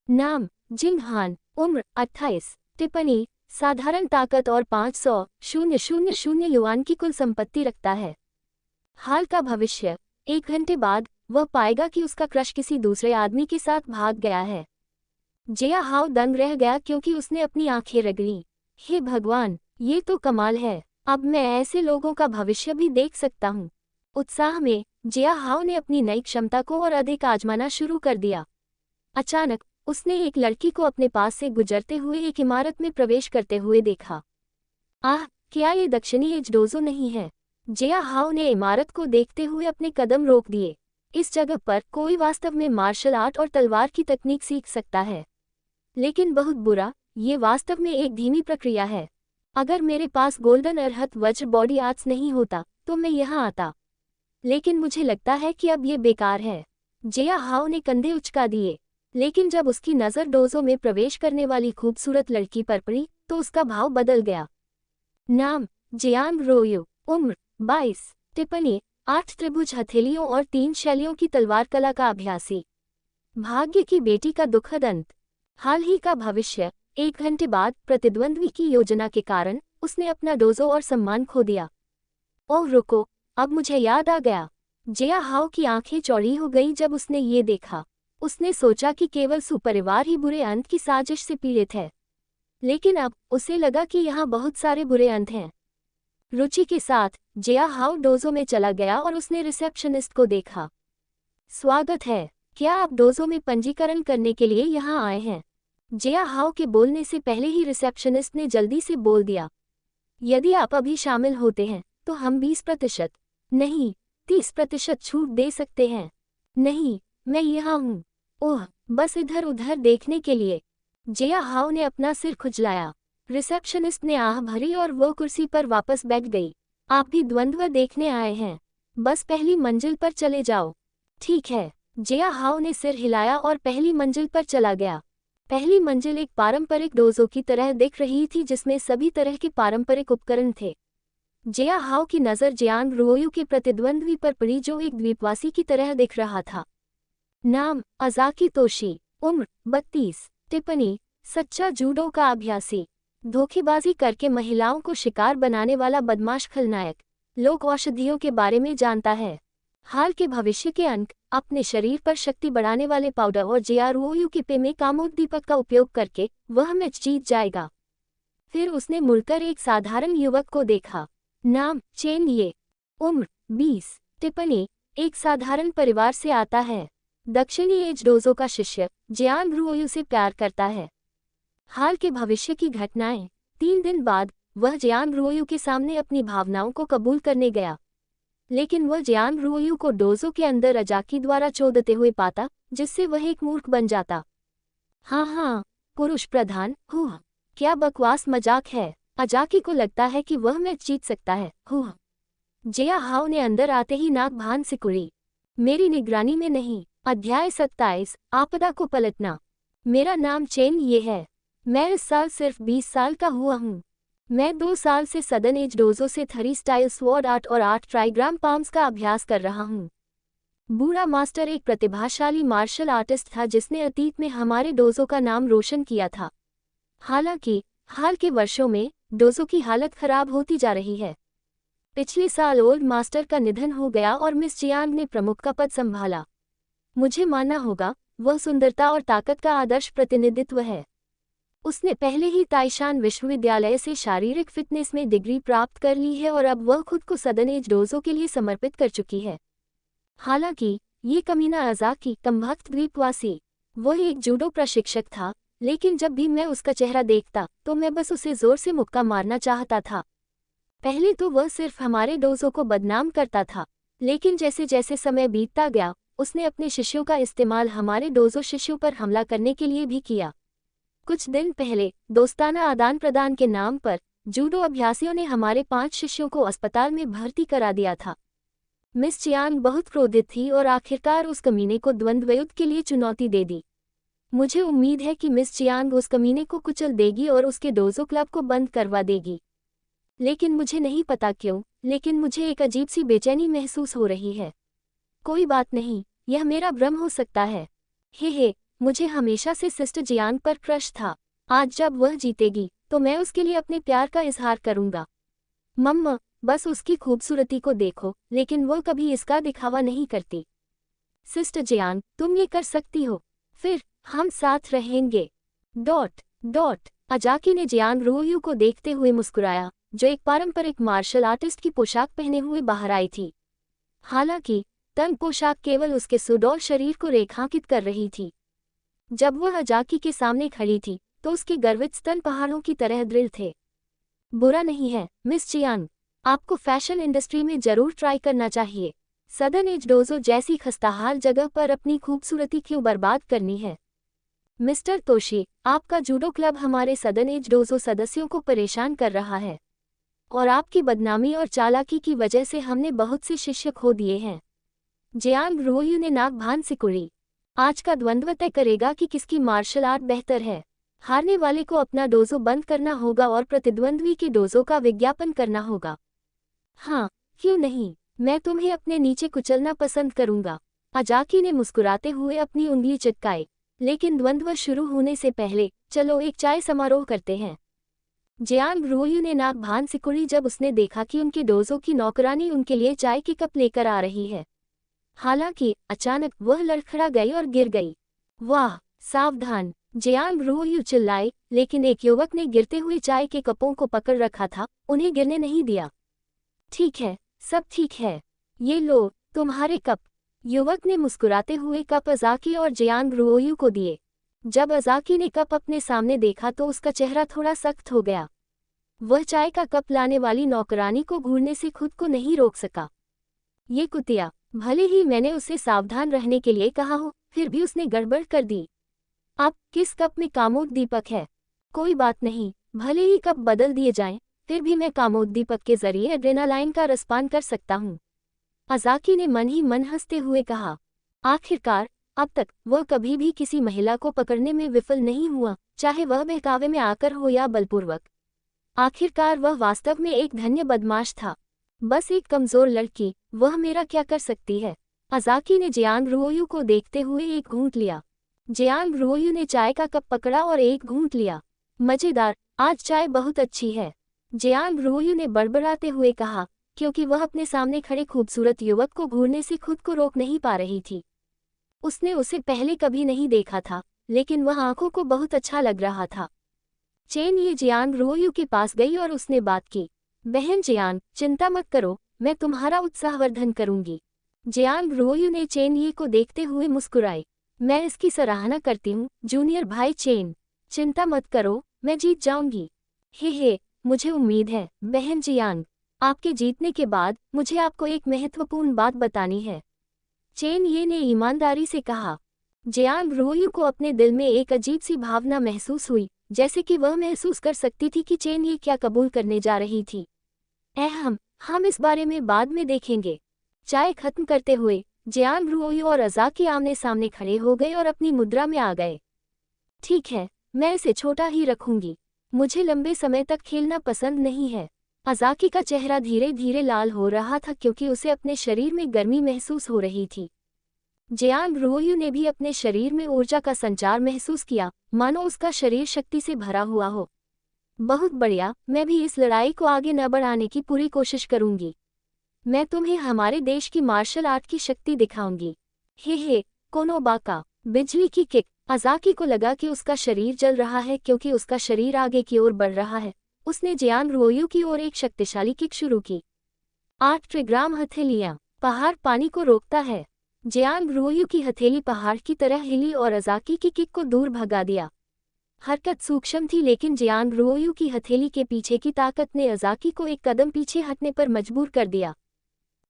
नाम जिंग हान, उम्र 28, टिप्पणी साधारण ताकत और 500,000 युआन की कुल संपत्ति रखता है। हाल का भविष्य, 1 घंटे बाद वह पाएगा कि उसका क्रश किसी दूसरे आदमी के साथ भाग गया है। जिया हाउ दंग रह गया क्योंकि उसने अपनी आंखें रगड़ी। हे भगवान, ये तो कमाल है, अब मैं ऐसे लोगों का भविष्य भी देख सकता हूँ। उत्साह में जिया हाउ ने अपनी नई क्षमता को और अधिक आजमाना शुरू कर दिया। अचानक उसने एक लड़की को अपने पास से गुजरते हुए एक इमारत में प्रवेश करते हुए देखा। आह, क्या ये दक्षिणी एज डोजो नहीं है? जिया हाउ ने इमारत को देखते हुए अपने कदम रोक दिए। इस जगह पर कोई वास्तव में मार्शल आर्ट और तलवार की तकनीक सीख सकता है। लेकिन बहुत बुरा, ये वास्तव में एक धीमी प्रक्रिया है। अगर मेरे पास गोल्डन अरहत वज्र बॉडी आर्ट्स नहीं होता तो मैं यहाँ आता। लेकिन मुझे लगता है कि अब ये बेकार है। जिया हाउ ने कंधे उचका दिए, लेकिन जब उसकी नज़र डोजो में प्रवेश करने वाली खूबसूरत लड़की पर पड़ी तो उसका भाव बदल गया। नाम जियांग रोयू, उम्र 22, टिप्पणी 8 त्रिभुज हथेलियों और 3 शैलियों की तलवार कला का अभ्यासी। भाग्य की बेटी का दुखद अंत। हाल ही का भविष्य, 1 घंटे बाद प्रतिद्वंद्वी की योजना के कारण उसने अपना डोजो और सम्मान खो दिया। ओह रुको, अब मुझे याद आ गया। जिया हाउ की आंखें चौड़ी हो गईं जब उसने ये देखा। उसने सोचा कि केवल सुपरिवार ही बुरे अंत की साजिश से पीड़ित है, लेकिन अब उसे लगा कि यहाँ बहुत सारे बुरे अंत हैं। रुचि के साथ जिया हाउ डोजो में चला गया और उसने रिसेप्शनिस्ट को देखा। स्वागत है, क्या आप डोजो में पंजीकरण करने के लिए यहाँ आए हैं? जिया हाउ के बोलने से पहले ही रिसेप्शनिस्ट ने जल्दी से बोल दिया। यदि आप अभी शामिल होते हैं तो हम 20%, नहीं 30% छूट दे सकते हैं। नहीं, मैं यहाँ हूँ। ओह, बस इधर उधर देखने के लिए। जिया हाउ ने अपना सिर खुजलाया। रिसेप्शनिस्ट ने आह भरी और वो कुर्सी पर वापस बैठ गई। आप भी द्वंद्व देखने आए हैं? बस पहली मंजिल पर चले जाओ। ठीक है, जिया हाउ ने सिर हिलाया और पहली मंजिल पर चला गया। पहली मंजिल एक पारंपरिक डोजो की तरह दिख रही थी जिसमें सभी तरह के पारंपरिक उपकरण थे। जिया हाउ की नज़र जियांग रोयू के प्रतिद्वंद्वी पर पड़ी जो एक द्वीपवासी की तरह दिख रहा था। नाम अजाकी तोशी, उम्र 32, टिप्पणी सच्चा जूडो का अभ्यासी। धोखेबाजी करके महिलाओं को शिकार बनाने वाला बदमाश खलनायक। लोक औषधियों के बारे में जानता है। हाल के भविष्य के अंक, अपने शरीर पर शक्ति बढ़ाने वाले पाउडर और जियारुओयू के पे में कामोद्दीपक का उपयोग करके वह मैच जीत जाएगा। फिर उसने मुड़कर एक साधारण युवक को देखा। नाम चेन ये, उम्र 20, टिप्पणी एक साधारण परिवार से आता है। दक्षिणी एज डोजो का शिष्य जियांग रुओयू से प्यार करता है। हाल के भविष्य की घटनाएं, 3 दिन बाद वह जियांग रुओयू के सामने अपनी भावनाओं को कबूल करने गया, लेकिन वह जियांग रुओयू को डोजो के अंदर अजाकी द्वारा चोदते हुए पाता, जिससे वह एक मूर्ख बन जाता। हाँ, पुरुष प्रधान, क्या बकवास मजाक है। अजाकी को लगता है कि वह मैच जीत सकता है। जिया हाउ ने अंदर आते ही नाक भान सिकुड़ी। मेरी निगरानी में नहीं। अध्याय 27, आपदा को पलटना। मेरा नाम चेन ये है। मैं इस साल सिर्फ 20 साल का हुआ हूँ। मैं 2 साल से सदन एज डोजो से 3 स्टाइल स्वॉर्ड आर्ट और 8 ट्राइग्राम पाम्स का अभ्यास कर रहा हूँ। बूढ़ा मास्टर एक प्रतिभाशाली मार्शल आर्टिस्ट था जिसने अतीत में हमारे डोजो का नाम रोशन किया था। हालांकि हाल के वर्षों में डोजो की हालत खराब होती जा रही है। पिछले साल ओल्ड मास्टर का निधन हो गया और मिस जियांग ने प्रमुख का पद संभाला। मुझे मानना होगा, वह सुंदरता और ताकत का आदर्श प्रतिनिधित्व है। उसने पहले ही ताइशान विश्वविद्यालय से शारीरिक फिटनेस में डिग्री प्राप्त कर ली है और अब वह खुद को सदन एज डोजो के लिए समर्पित कर चुकी है। हालांकि ये कमीना अजाकी कमबख्त द्वीपवासी, वह एक जूडो प्रशिक्षक था, लेकिन जब भी मैं उसका चेहरा देखता तो मैं बस उसे जोर से मुक्का मारना चाहता था। पहले तो वह सिर्फ हमारे डोजो को बदनाम करता था, लेकिन जैसे जैसे समय बीतता गया उसने अपने शिष्यों का इस्तेमाल हमारे डोजो शिष्यों पर हमला करने के लिए भी किया। कुछ दिन पहले दोस्ताना आदान प्रदान के नाम पर जूडो अभ्यासियों ने हमारे 5 शिष्यों को अस्पताल में भर्ती करा दिया था। मिस चियांग बहुत क्रोधित थी और आखिरकार उस कमीने को द्वंद्वयुद्ध के लिए चुनौती दे दी। मुझे उम्मीद है कि मिस चियांग उस कमीने को कुचल देगी और उसके डोजो क्लब को बंद करवा देगी। लेकिन मुझे नहीं पता क्यों, लेकिन मुझे एक अजीब सी बेचैनी महसूस हो रही है। कोई बात नहीं, यह मेरा भ्रम हो सकता है। हे, मुझे हमेशा से सिस्टर जियान पर क्रश था। आज जब वह जीतेगी तो मैं उसके लिए अपने प्यार का इजहार करूंगा। मम्मा, बस उसकी खूबसूरती को देखो, लेकिन वो कभी इसका दिखावा नहीं करती। सिस्टर जियान, तुम ये कर सकती हो, फिर हम साथ रहेंगे। डॉट डॉट अजाकी ने जियान रुओयू को देखते हुए मुस्कुराया, जो एक पारंपरिक मार्शल आर्टिस्ट की पोशाक पहने हुए बाहर आई थी। हालांकि तंग पोशाक केवल उसके सुडौल शरीर को रेखांकित कर रही थी। जब वह अजाकी के सामने खड़ी थी तो उसके गर्वित स्तन पहाड़ों की तरह दृढ़ थे। बुरा नहीं है मिस जियान, आपको फैशन इंडस्ट्री में जरूर ट्राई करना चाहिए। सदर्न एज डोजो जैसी खस्ताहाल जगह पर अपनी खूबसूरती क्यों बर्बाद करनी है। मिस्टर तोशी, आपका जूडो क्लब हमारे सदर्न एज डोजो सदस्यों को परेशान कर रहा है, और आपकी बदनामी और चालाकी की वजह से हमने बहुत से शिष्य खो दिए हैं। जियान रुओयू ने नाक भान सिकुड़ी। आज का द्वंद्व तय करेगा कि किसकी मार्शल आर्ट बेहतर है। हारने वाले को अपना डोजो बंद करना होगा और प्रतिद्वंद्वी के डोजो का विज्ञापन करना होगा। हाँ, क्यों नहीं, मैं तुम्हें अपने नीचे कुचलना पसंद करूंगा। अजाकी ने मुस्कुराते हुए अपनी उंगली चिटकाई। लेकिन द्वंद्व शुरू होने से पहले चलो एक चाय समारोह करते हैं। जियान रुओयू ने नाक भान सिकुड़ी जब उसने देखा कि उनके डोजो की नौकरानी उनके लिए चाय की कप लेकर आ रही है। हालांकि अचानक वह लड़खड़ा गई और गिर गई। वाह, सावधान, जियान रुओयू चिल्लाए, लेकिन एक युवक ने गिरते हुए चाय के कपों को पकड़ रखा था, उन्हें गिरने नहीं दिया। ठीक है, सब ठीक है, ये लो तुम्हारे कप। युवक ने मुस्कुराते हुए कप अजाकी और जियान रुओयू को दिए। जब अजाकी ने कप अपने सामने देखा तो उसका चेहरा थोड़ा सख्त हो गया। वह चाय का कप लाने वाली नौकरानी को घूरने से खुद को नहीं रोक सका। ये कुतिया, भले ही मैंने उसे सावधान रहने के लिए कहा हो, फिर भी उसने गड़बड़ कर दी। अब किस कप में कामोद्दीपक है? कोई बात नहीं, भले ही कप बदल दिए जाएं, फिर भी मैं कामोद्दीपक के जरिए एड्रेनालाइन का रसपान कर सकता हूँ। अजाकी ने मन ही मन हंसते हुए कहा। आखिरकार अब तक वह कभी भी किसी महिला को पकड़ने में विफल नहीं हुआ, चाहे वह बहकावे में आकर हो या बलपूर्वक। आखिरकार वह वास्तव में एक धन्य बदमाश था। बस एक कमजोर लड़की, वह मेरा क्या कर सकती है? अजाकी ने जियान रुओयू को देखते हुए एक घूंट लिया। जियान रुओयू ने चाय का कप पकड़ा और एक घूंट लिया। मजेदार, आज चाय बहुत अच्छी है, जियान रुओयू ने बड़बड़ाते हुए कहा, क्योंकि वह अपने सामने खड़े खूबसूरत युवक को घूरने से खुद को रोक नहीं पा रही थी। उसने उसे पहले कभी नहीं देखा था, लेकिन वह आंखों को बहुत अच्छा लग रहा था। चेन ये जियान रुओयू के पास गई और उसने बात की। बहन जियान, चिंता मत करो, मैं तुम्हारा उत्साहवर्धन करूंगी। जियान रुओयू ने चेन ये को देखते हुए मुस्कुराई। मैं इसकी सराहना करती हूँ जूनियर भाई चेन, चिंता मत करो, मैं जीत जाऊंगी। हे, मुझे उम्मीद है बहन जियान। आपके जीतने के बाद मुझे आपको एक महत्वपूर्ण बात बतानी है, चेन ये ने ईमानदारी से कहा। जियान रुओयू को अपने दिल में एक अजीब सी भावना महसूस हुई, जैसे कि वह महसूस कर सकती थी कि चेन ये क्या कबूल करने जा रही थी। हम इस बारे में बाद में देखेंगे। चाय खत्म करते हुए जियान रुओयू और अजाकी आमने सामने खड़े हो गए और अपनी मुद्रा में आ गए। ठीक है, मैं इसे छोटा ही रखूंगी, मुझे लंबे समय तक खेलना पसंद नहीं है। अजाकी का चेहरा धीरे धीरे लाल हो रहा था क्योंकि उसे अपने शरीर में गर्मी महसूस हो रही थी। जियान रुओयू ने भी अपने शरीर में ऊर्जा का संचार महसूस किया, मानो उसका शरीर शक्ति से भरा हुआ हो। बहुत बढ़िया, मैं भी इस लड़ाई को आगे न बढ़ाने की पूरी कोशिश करूंगी। मैं तुम्हें हमारे देश की मार्शल आर्ट की शक्ति दिखाऊंगी। हे, कोनोबाका, बिजली की किक। अजाकी को लगा कि उसका शरीर जल रहा है क्योंकि उसका शरीर आगे की ओर बढ़ रहा है। उसने जियान रुओयू की ओर एक शक्तिशाली किक शुरू की। 8 ट्रिग्राम हथेलियां, पहाड़ पानी को रोकता है। जियान रुओयू की हथेली पहाड़ की तरह हिली और अजाकी की किक को दूर भगा दिया। हरकत सूक्ष्म थी, लेकिन जियान रुओयू की हथेली के पीछे की ताकत ने अजाकी को एक कदम पीछे हटने पर मजबूर कर दिया।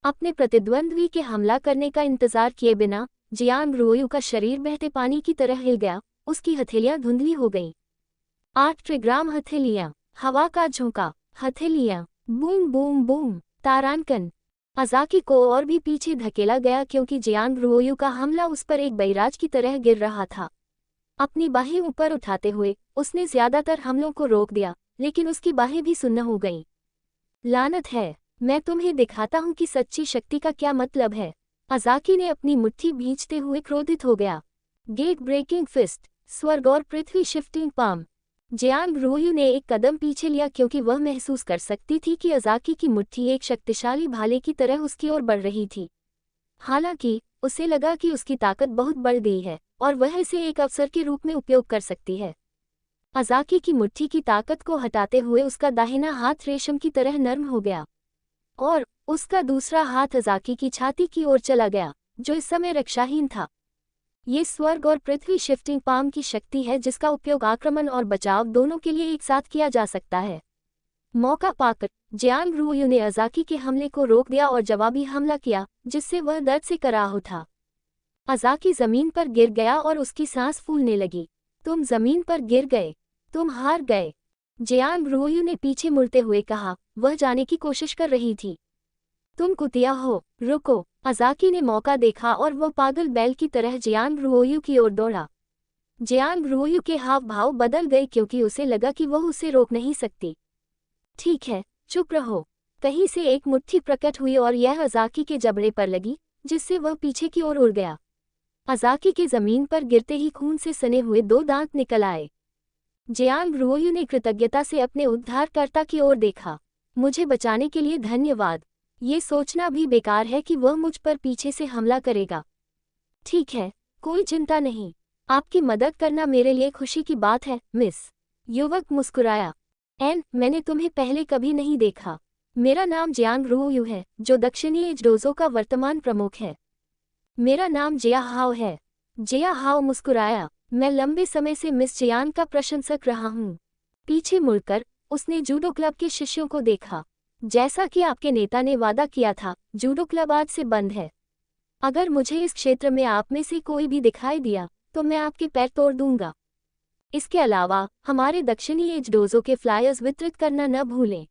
अपने प्रतिद्वंद्वी के हमला करने का इंतजार किए बिना जियान रुओयू का शरीर बहते पानी की तरह हिल गया, उसकी हथेलियां धुंधली हो गईं। 8 ट्रिग्राम हथेलियां, हवा का झोंका, हथेलियां, बूम बूम बूम, तारांकन। अजाकी को और भी पीछे धकेला गया क्योंकि जियान रुओयू का हमला उस पर एक बैराज की तरह गिर रहा था। अपनी बाहें ऊपर उठाते हुए उसने ज्यादातर हमलों को रोक दिया, लेकिन उसकी बाहें भी सुन्न हो गईं। लानत है, मैं तुम्हें दिखाता हूँ कि सच्ची शक्ति का क्या मतलब है। अज़ाकी ने अपनी मुट्ठी भींचते हुए क्रोधित हो गया। गेट ब्रेकिंग फिस्ट, स्वर्ग और पृथ्वी शिफ्टिंग पाम। जियांग रोयू ने एक कदम पीछे लिया क्योंकि वह महसूस कर सकती थी कि अज़ाकी की मुट्ठी एक शक्तिशाली भाले की तरह उसकी ओर बढ़ रही थी। हालांकि उसे लगा कि उसकी ताकत बहुत बढ़ गई है और वह इसे एक अवसर के रूप में उपयोग कर सकती है। अज़ाकी की मुट्ठी की ताकत को हटाते हुए उसका दाहिना हाथ रेशम की तरह नर्म हो गया और उसका दूसरा हाथ अज़ाकी की छाती की ओर चला गया, जो इस समय रक्षाहीन था। ये स्वर्ग और पृथ्वी शिफ्टिंग पाम की शक्ति है जिसका उपयोग आक्रमण और बचाव दोनों के लिए एक साथ किया जा सकता है। मौका पाकर जियांग रोयू ने अज़ाकी के हमले को रोक दिया और जवाबी हमला किया, जिससे वह दर्द से कराह उठा। अज़ाकी जमीन पर गिर गया और उसकी सांस फूलने लगी। तुम जमीन पर गिर गए, तुम हार गए, जियांग रोयू ने पीछे मुड़ते हुए कहा। वह जाने की कोशिश कर रही थी। तुम कुतिया हो, रुको। अज़ाकी ने मौका देखा और वह पागल बैल की तरह जियांग रोयू की ओर दौड़ा। जियांग रोयू के हाव भाव बदल गए क्योंकि उसे लगा कि वह उसे रोक नहीं सकती। ठीक है, चुप रहो। कहीं से एक मुट्ठी प्रकट हुई और यह अज़ाकी के जबड़े पर लगी, जिससे वह पीछे की ओर उड़ गया। अज़ाकी के जमीन पर गिरते ही खून से सने हुए 2 दांत निकल आए। जियांग रोयू ने कृतज्ञता से अपने उद्धारकर्ता की ओर देखा। मुझे बचाने के लिए धन्यवाद। ये सोचना भी बेकार है कि वह मुझ पर पीछे से हमला करेगा। ठीक है, कोई चिंता नहीं। आपकी मदद करना मेरे लिए खुशी की बात है, मिस। युवक मुस्कुराया। मैंने तुम्हें पहले कभी नहीं देखा। मेरा नाम जियांग रोयू है, जो दक्षिणी एजडोजो का वर्तमान प्रमुख है। मेरा नाम जिया हाओ है। जिया हाओ मुस्कुराया। मैं लंबे समय से मिस जियांग का प्रशंसक रहा हूँ। पीछे मुड़कर उसने जूडो क्लब के शिष्यों को देखा। जैसा कि आपके नेता ने वादा किया था, जूडो क्लब आज से बंद है। अगर मुझे इस क्षेत्र में आप में से कोई भी दिखाई दिया, तो मैं आपके पैर तोड़ दूंगा। इसके अलावा हमारे दक्षिणी एजडोजो के फ्लायर्स वितरित करना न भूलें।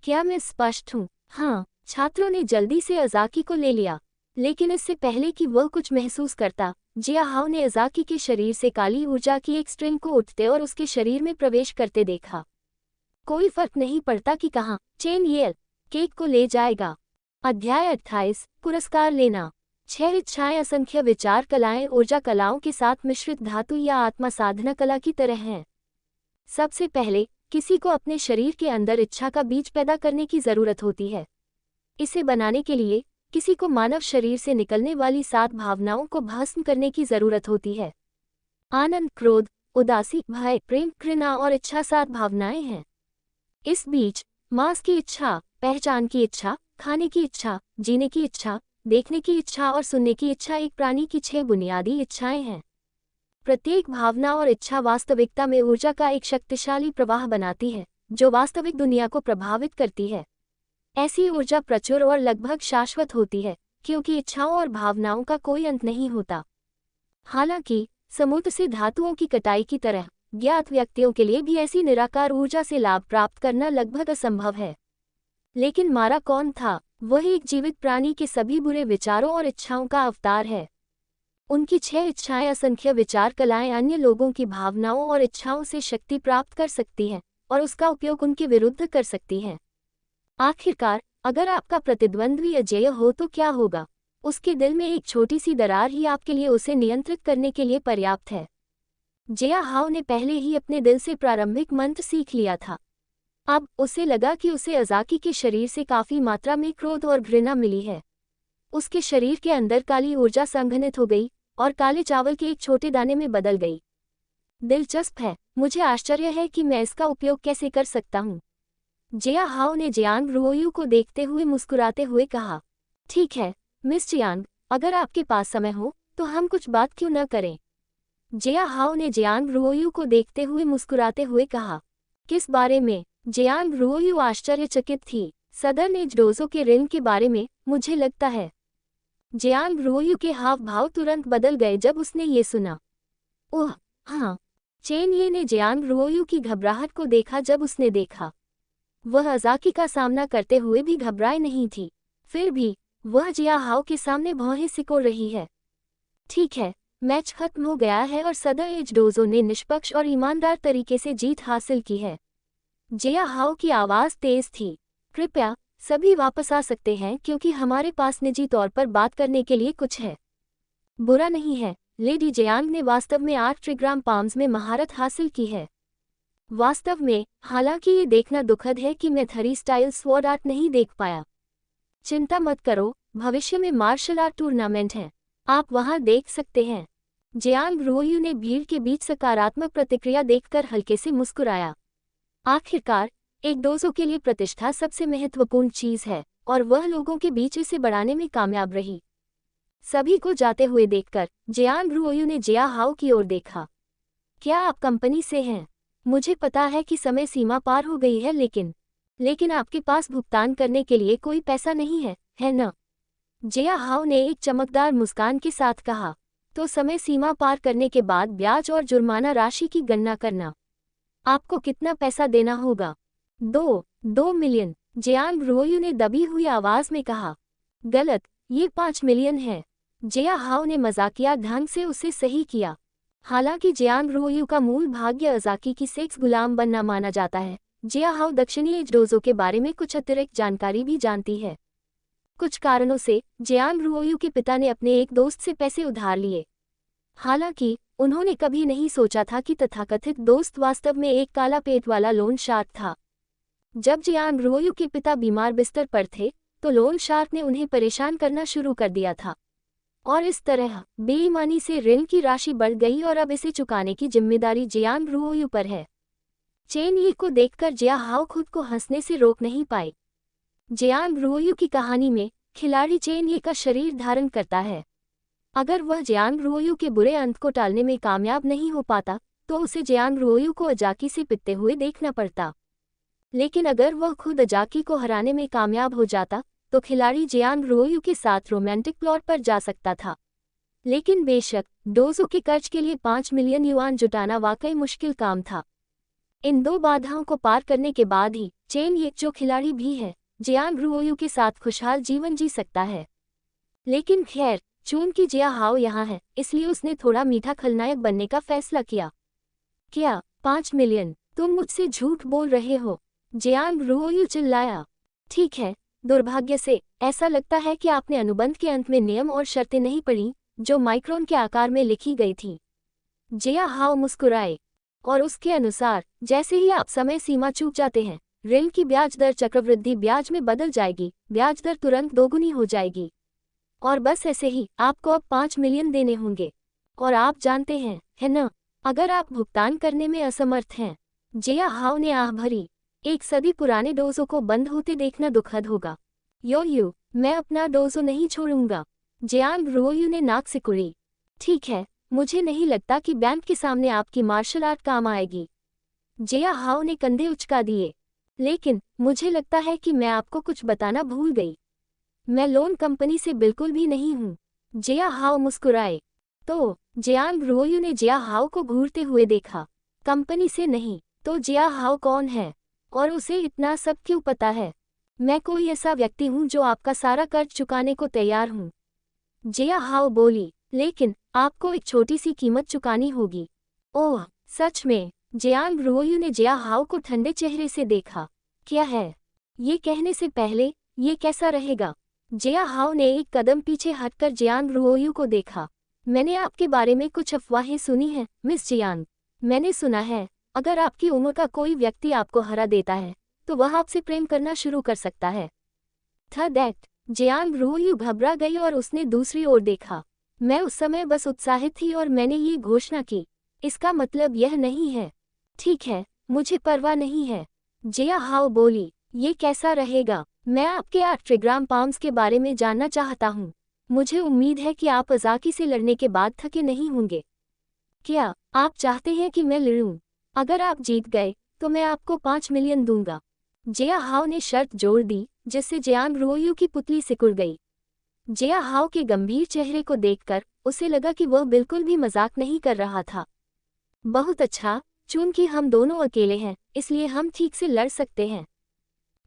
क्या मैं स्पष्ट हूँ? हाँ, छात्रों ने जल्दी से अज़ाकी को ले लिया, लेकिन इससे पहले कि वह कुछ महसूस करता, जिया हाओ ने अज़ाकी के शरीर से काली ऊर्जा की एक स्ट्रिंग को उठते और उसके शरीर में प्रवेश करते देखा। कोई फर्क नहीं पड़ता कि कहाँ चेन येल केक को ले जाएगा। अध्याय 28, पुरस्कार लेना। 6 इच्छाएं असंख्य विचार कलाएं ऊर्जा कलाओं के साथ मिश्रित धातु या आत्मा साधना कला की तरह हैं। सबसे पहले किसी को अपने शरीर के अंदर इच्छा का बीज पैदा करने की जरूरत होती है। इसे बनाने के लिए किसी को मानव शरीर से निकलने वाली 7 भावनाओं को भस्म करने की जरूरत होती है। आनंद, क्रोध, उदासी, भय, प्रेम, घृणा और इच्छा 7 भावनाएं हैं। इस बीच मांस की इच्छा, पहचान की इच्छा, खाने की इच्छा, जीने की इच्छा, देखने की इच्छा और सुनने की इच्छा एक प्राणी की 6 बुनियादी इच्छाएं हैं। प्रत्येक भावना और इच्छा वास्तविकता में ऊर्जा का एक शक्तिशाली प्रवाह बनाती है, जो वास्तविक दुनिया को प्रभावित करती है। ऐसी ऊर्जा प्रचुर और लगभग शाश्वत होती है, क्योंकि इच्छाओं और भावनाओं का कोई अंत नहीं होता। हालांकि समुद्र से धातुओं की कटाई की तरह ज्ञात व्यक्तियों के लिए भी ऐसी निराकार ऊर्जा से लाभ प्राप्त करना लगभग असंभव है। लेकिन मारा कौन था? वह एक जीवित प्राणी के सभी बुरे विचारों और इच्छाओं का अवतार है। उनकी 6 इच्छाएं असंख्य विचार कलाएं अन्य लोगों की भावनाओं और इच्छाओं से शक्ति प्राप्त कर सकती हैं और उसका उपयोग उनके विरुद्ध कर सकती हैं। आखिरकार, अगर आपका प्रतिद्वंद्वी अजेय हो तो क्या होगा? उसके दिल में एक छोटी सी दरार ही आपके लिए उसे नियंत्रित करने के लिए पर्याप्त है। जिया हाओ ने पहले ही अपने दिल से प्रारंभिक मंत्र सीख लिया था। अब उसे लगा कि उसे अज़ाकी के शरीर से काफी मात्रा में क्रोध और घृणा मिली है। उसके शरीर के अंदर काली ऊर्जा संघनित हो गई और काले चावल के एक छोटे दाने में बदल गई। दिलचस्प है, मुझे आश्चर्य है कि मैं इसका उपयोग कैसे कर सकता हूँ। जिया हाओ ने जियांग रोयू को देखते हुए मुस्कुराते हुए कहा। ठीक है, मिस जियांग, अगर आपके पास समय हो तो हम कुछ बात क्यों न करें? जिया हाओ ने जियांग रोयू को देखते हुए मुस्कुराते हुए कहा। किस बारे में? जियांग रोयू आश्चर्यचकित थी। सदर्न एजडोजो के ऋण के बारे में, मुझे लगता है। जियांग रोयू के हाव भाव तुरंत बदल गए जब उसने ये सुना। ओह हाँ। चेन ये ने जियांग रोयू की घबराहट को देखा जब उसने देखा वह अज़ाकी का सामना करते हुए भी घबराए नहीं थी। फिर भी वह जिया हाओ के सामने भौहें सिकोड़ रही है। ठीक है, मैच खत्म हो गया है और सदर एजडोजो ने निष्पक्ष और ईमानदार तरीके से जीत हासिल की है। जिया हाओ की आवाज़ तेज थी। कृपया सभी वापस आ सकते हैं क्योंकि हमारे पास निजी तौर पर बात करने के लिए कुछ है। बुरा नहीं है, लेडी जियांग ने वास्तव में 8 ट्रिग्राम पाम्स में महारत हासिल की है। वास्तव में, हालांकि ये देखना दुखद है कि मैं थरी स्टाइल स्वॉर्ड आर्ट नहीं देख पाया। चिंता मत करो, भविष्य में मार्शल आर्ट टूर्नामेंट है, आप वहां देख सकते हैं। जियांग रुओयू ने भीड़ के बीच सकारात्मक प्रतिक्रिया देखकर हल्के से मुस्कुराया। आखिरकार, एक डोजो के लिए प्रतिष्ठा सबसे महत्वपूर्ण चीज है, और वह लोगों के बीच इसे बढ़ाने में कामयाब रही। सभी को जाते हुए देखकर जियांग रुओयू ने जिया हाओ की ओर देखा। क्या आप कंपनी से हैं? मुझे पता है कि समय सीमा पार हो गई है, लेकिन आपके पास भुगतान करने के लिए कोई पैसा नहीं है न? जिया हाओ ने एक चमकदार मुस्कान के साथ कहा। तो समय सीमा पार करने के बाद ब्याज और जुर्माना राशि की गणना करना। आपको कितना पैसा देना होगा? 2 मिलियन, जियांग रुओयू ने दबी हुई आवाज में कहा। गलत, ये 5 मिलियन है। जिया हाओ ने मजाकिया ढंग से उसे सही किया। हालांकि जियांग रुओयू का मूल भाग्य अजाकी की सेक्स गुलाम बनना माना जाता है, जिया हाओ दक्षिणी एज डोजो के बारे में कुछ अतिरिक्त जानकारी भी जानती है। कुछ कारणों से जियांग रुओयू के पिता ने अपने एक दोस्त से पैसे उधार लिए। हालांकि उन्होंने कभी नहीं सोचा था कि तथाकथित दोस्त वास्तव में एक काला पेट वाला लोन शार्क था। जब जियांग रुओयू के पिता बीमार बिस्तर पर थे, तो लोन शार्क ने उन्हें परेशान करना शुरू कर दिया था, और इस तरह बेईमानी से ऋण की राशि बढ़ गई और अब इसे चुकाने की जिम्मेदारी जियांग रुओयू पर है। चेन ये को देखकर जिया हाओ खुद को हंसने से रोक नहीं पाई। जियांग रुओयू की कहानी में खिलाड़ी चेन ये का शरीर धारण करता है। अगर वह जियांग रुओयू के बुरे अंत को टालने में कामयाब नहीं हो पाता, तो उसे जियांग रुओयू को अजाकी से पिटते हुए देखना पड़ता। लेकिन अगर वह खुद अजाकी को हराने में कामयाब हो जाता, तो खिलाड़ी जियांग रुओयू के साथ रोमांटिक प्लॉट पर जा सकता था। लेकिन बेशक, डोजो के कर्ज के लिए 5 मिलियन युआन जुटाना वाकई मुश्किल काम था। इन 2 बाधाओं को पार करने के बाद ही चेन ये जो खिलाड़ी भी है, जियांग रुओयू के साथ खुशहाल जीवन जी सकता है। लेकिन खैर, चूंकि जिया हाओ यहाँ है, इसलिए उसने थोड़ा मीठा खलनायक बनने का फैसला किया। क्या 5 मिलियन? तुम मुझसे झूठ बोल रहे हो? जियांग रुओयू चिल्लाया। ठीक है, दुर्भाग्य से ऐसा लगता है कि आपने अनुबंध के अंत में नियम और शर्तें नहीं पढ़ी, जो माइक्रोन के आकार में लिखी गई थी। जिया हाओ मुस्कुराए। और उसके अनुसार, जैसे ही आप समय सीमा चूक जाते हैं, ऋण की ब्याज दर चक्रवृद्धि ब्याज में बदल जाएगी, ब्याज दर तुरंत दोगुनी हो जाएगी। और बस ऐसे ही आपको अब 5 मिलियन देने होंगे। और आप जानते हैं, है न, अगर आप भुगतान करने में असमर्थ हैं। जिया हाओ ने आह भरी। एक सदी पुराने डोजो को बंद होते देखना दुखद होगा। यो, मैं अपना डोजो नहीं छोड़ूंगा। जियांग रुओयू ने नाक सिकुड़ी। ठीक है, मुझे नहीं लगता कि बैंक के सामने आपकी मार्शल आर्ट काम आएगी। जिया हाओ ने कंधे उचका दिए। लेकिन मुझे लगता है कि मैं आपको कुछ बताना भूल गई। मैं लोन कंपनी से बिल्कुल भी नहीं हूँ। जिया हाओ मुस्कुराए। तो जियांग रुओयू ने जिया हाओ को घूरते हुए देखा। कंपनी से नहीं, तो जिया हाओ कौन है? और उसे इतना सब क्यों पता है? मैं कोई ऐसा व्यक्ति हूँ जो आपका सारा कर्ज चुकाने को तैयार हूँ। जिया हाओ बोली, लेकिन आपको एक छोटी सी कीमत चुकानी होगी। ओह, सच में? जियांग रुओयू ने जिया हाओ को ठंडे चेहरे से देखा। क्या है? ये कहने से पहले, ये कैसा रहेगा? जिया हाओ ने एक कदम पीछे हटकर जियांग रुओयू को देखा। मैंने आपके बारे में कुछ अफवाहें सुनी हैं, मिस जियांग। मैंने सुना है, अगर आपकी उम्र का कोई व्यक्ति आपको हरा देता है, तो वह आपसे प्रेम करना शुरू कर सकता है। था दैट? जियांग रुओयू घबरा गई और उसने दूसरी ओर देखा। मैं उस समय बस उत्साहित थी और मैंने ये घोषणा की। इसका मतलब यह नहीं है। ठीक है, मुझे परवाह नहीं है। जिया हाओ बोली, ये कैसा रहेगा? मैं आपके 8 ट्रिग्राम पाम्स के बारे में जानना चाहता हूँ। मुझे उम्मीद है कि आप अजाकी से लड़ने के बाद थके नहीं होंगे। क्या आप चाहते हैं कि मैं लड़ूं? अगर आप जीत गए, तो मैं आपको 5 मिलियन दूंगा। जिया हाओ ने शर्त जोड़ दी, जिससे जियांग रुओयू की पुतली सिकुड़ गई। जिया हाओ के गंभीर चेहरे को देखकर उसे लगा कि वह बिल्कुल भी मजाक नहीं कर रहा था। बहुत अच्छा, चूंकि हम दोनों अकेले हैं, इसलिए हम ठीक से लड़ सकते हैं।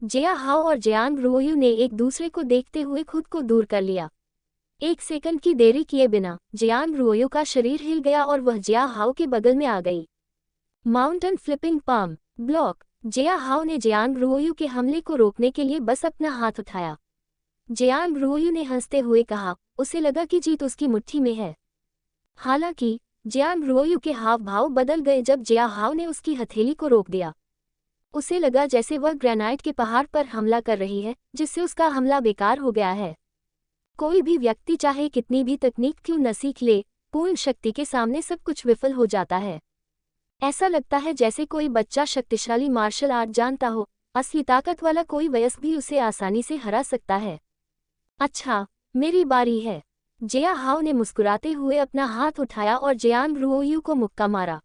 जिया हाओ और जियांग रुओयू ने एक दूसरे को देखते हुए खुद को दूर कर लिया। एक सेकंड की देरी किए बिना जियांग रुओयू का शरीर हिल गया और वह जिया हाओ के बगल में आ गई। Mountain flipping palm block. Jia Hao ने जियांग रुओयू के हमले को रोकने के लिए बस अपना हाथ उठाया। जियांग रुओयू ने हंसते हुए कहा, उसे लगा कि जीत उसकी मुट्ठी में है। हालांकि जियांग रुओयू के हाव भाव बदल गए जब जिया हाओ ने उसकी हथेली को रोक दिया। उसे लगा जैसे वह ग्रेनाइट के पहाड़ पर हमला कर रही है, जिससे उसका हमला बेकार हो गया है। कोई भी व्यक्ति चाहे कितनी भी तकनीक क्यों न सीख ले, पूर्ण शक्ति के सामने सब कुछ विफल हो जाता है। ऐसा लगता है जैसे कोई बच्चा शक्तिशाली मार्शल आर्ट जानता हो, असली ताकत वाला कोई वयस्क भी उसे आसानी से हरा सकता है। अच्छा, मेरी बारी है। जिया हाओ ने मुस्कुराते हुए अपना हाथ उठाया और जियांग रुओयू को मुक्का मारा।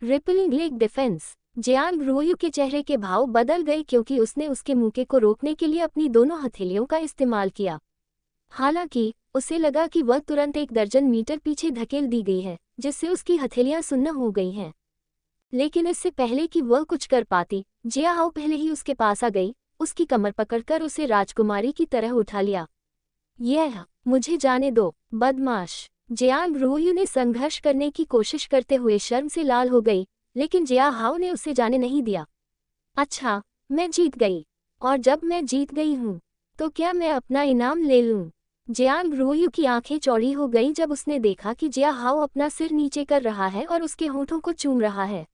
Rippling leg defence. जियांग रुओयू के चेहरे के भाव बदल गए क्योंकि उसने उसके मुक्के को रोकने के लिए अपनी दोनों हथेलियों का इस्तेमाल किया। हालांकि उसे लगा कि वह तुरंत 1 दर्जन मीटर पीछे धकेल दी गई है, जिससे उसकी हथेलियां सुन्न हो गई हैं। लेकिन इससे पहले कि वह कुछ कर पाती, जिया हाओ पहले ही उसके पास आ गई, उसकी कमर पकड़कर उसे राजकुमारी की तरह उठा लिया। यह, मुझे जाने दो, बदमाश। जियांग रुओयू ने संघर्ष करने की कोशिश करते हुए शर्म से लाल हो गई, लेकिन जिया हाओ ने उसे जाने नहीं दिया। अच्छा, मैं जीत गई। और जब मैं जीत गई हूँ, तो क्या मैं अपना इनाम ले लूँ? जियांग रुओयू की आंखें चौड़ी हो गईं जब उसने देखा कि जिया हाओ अपना सिर नीचे कर रहा है और उसके होठों को चूम रहा है।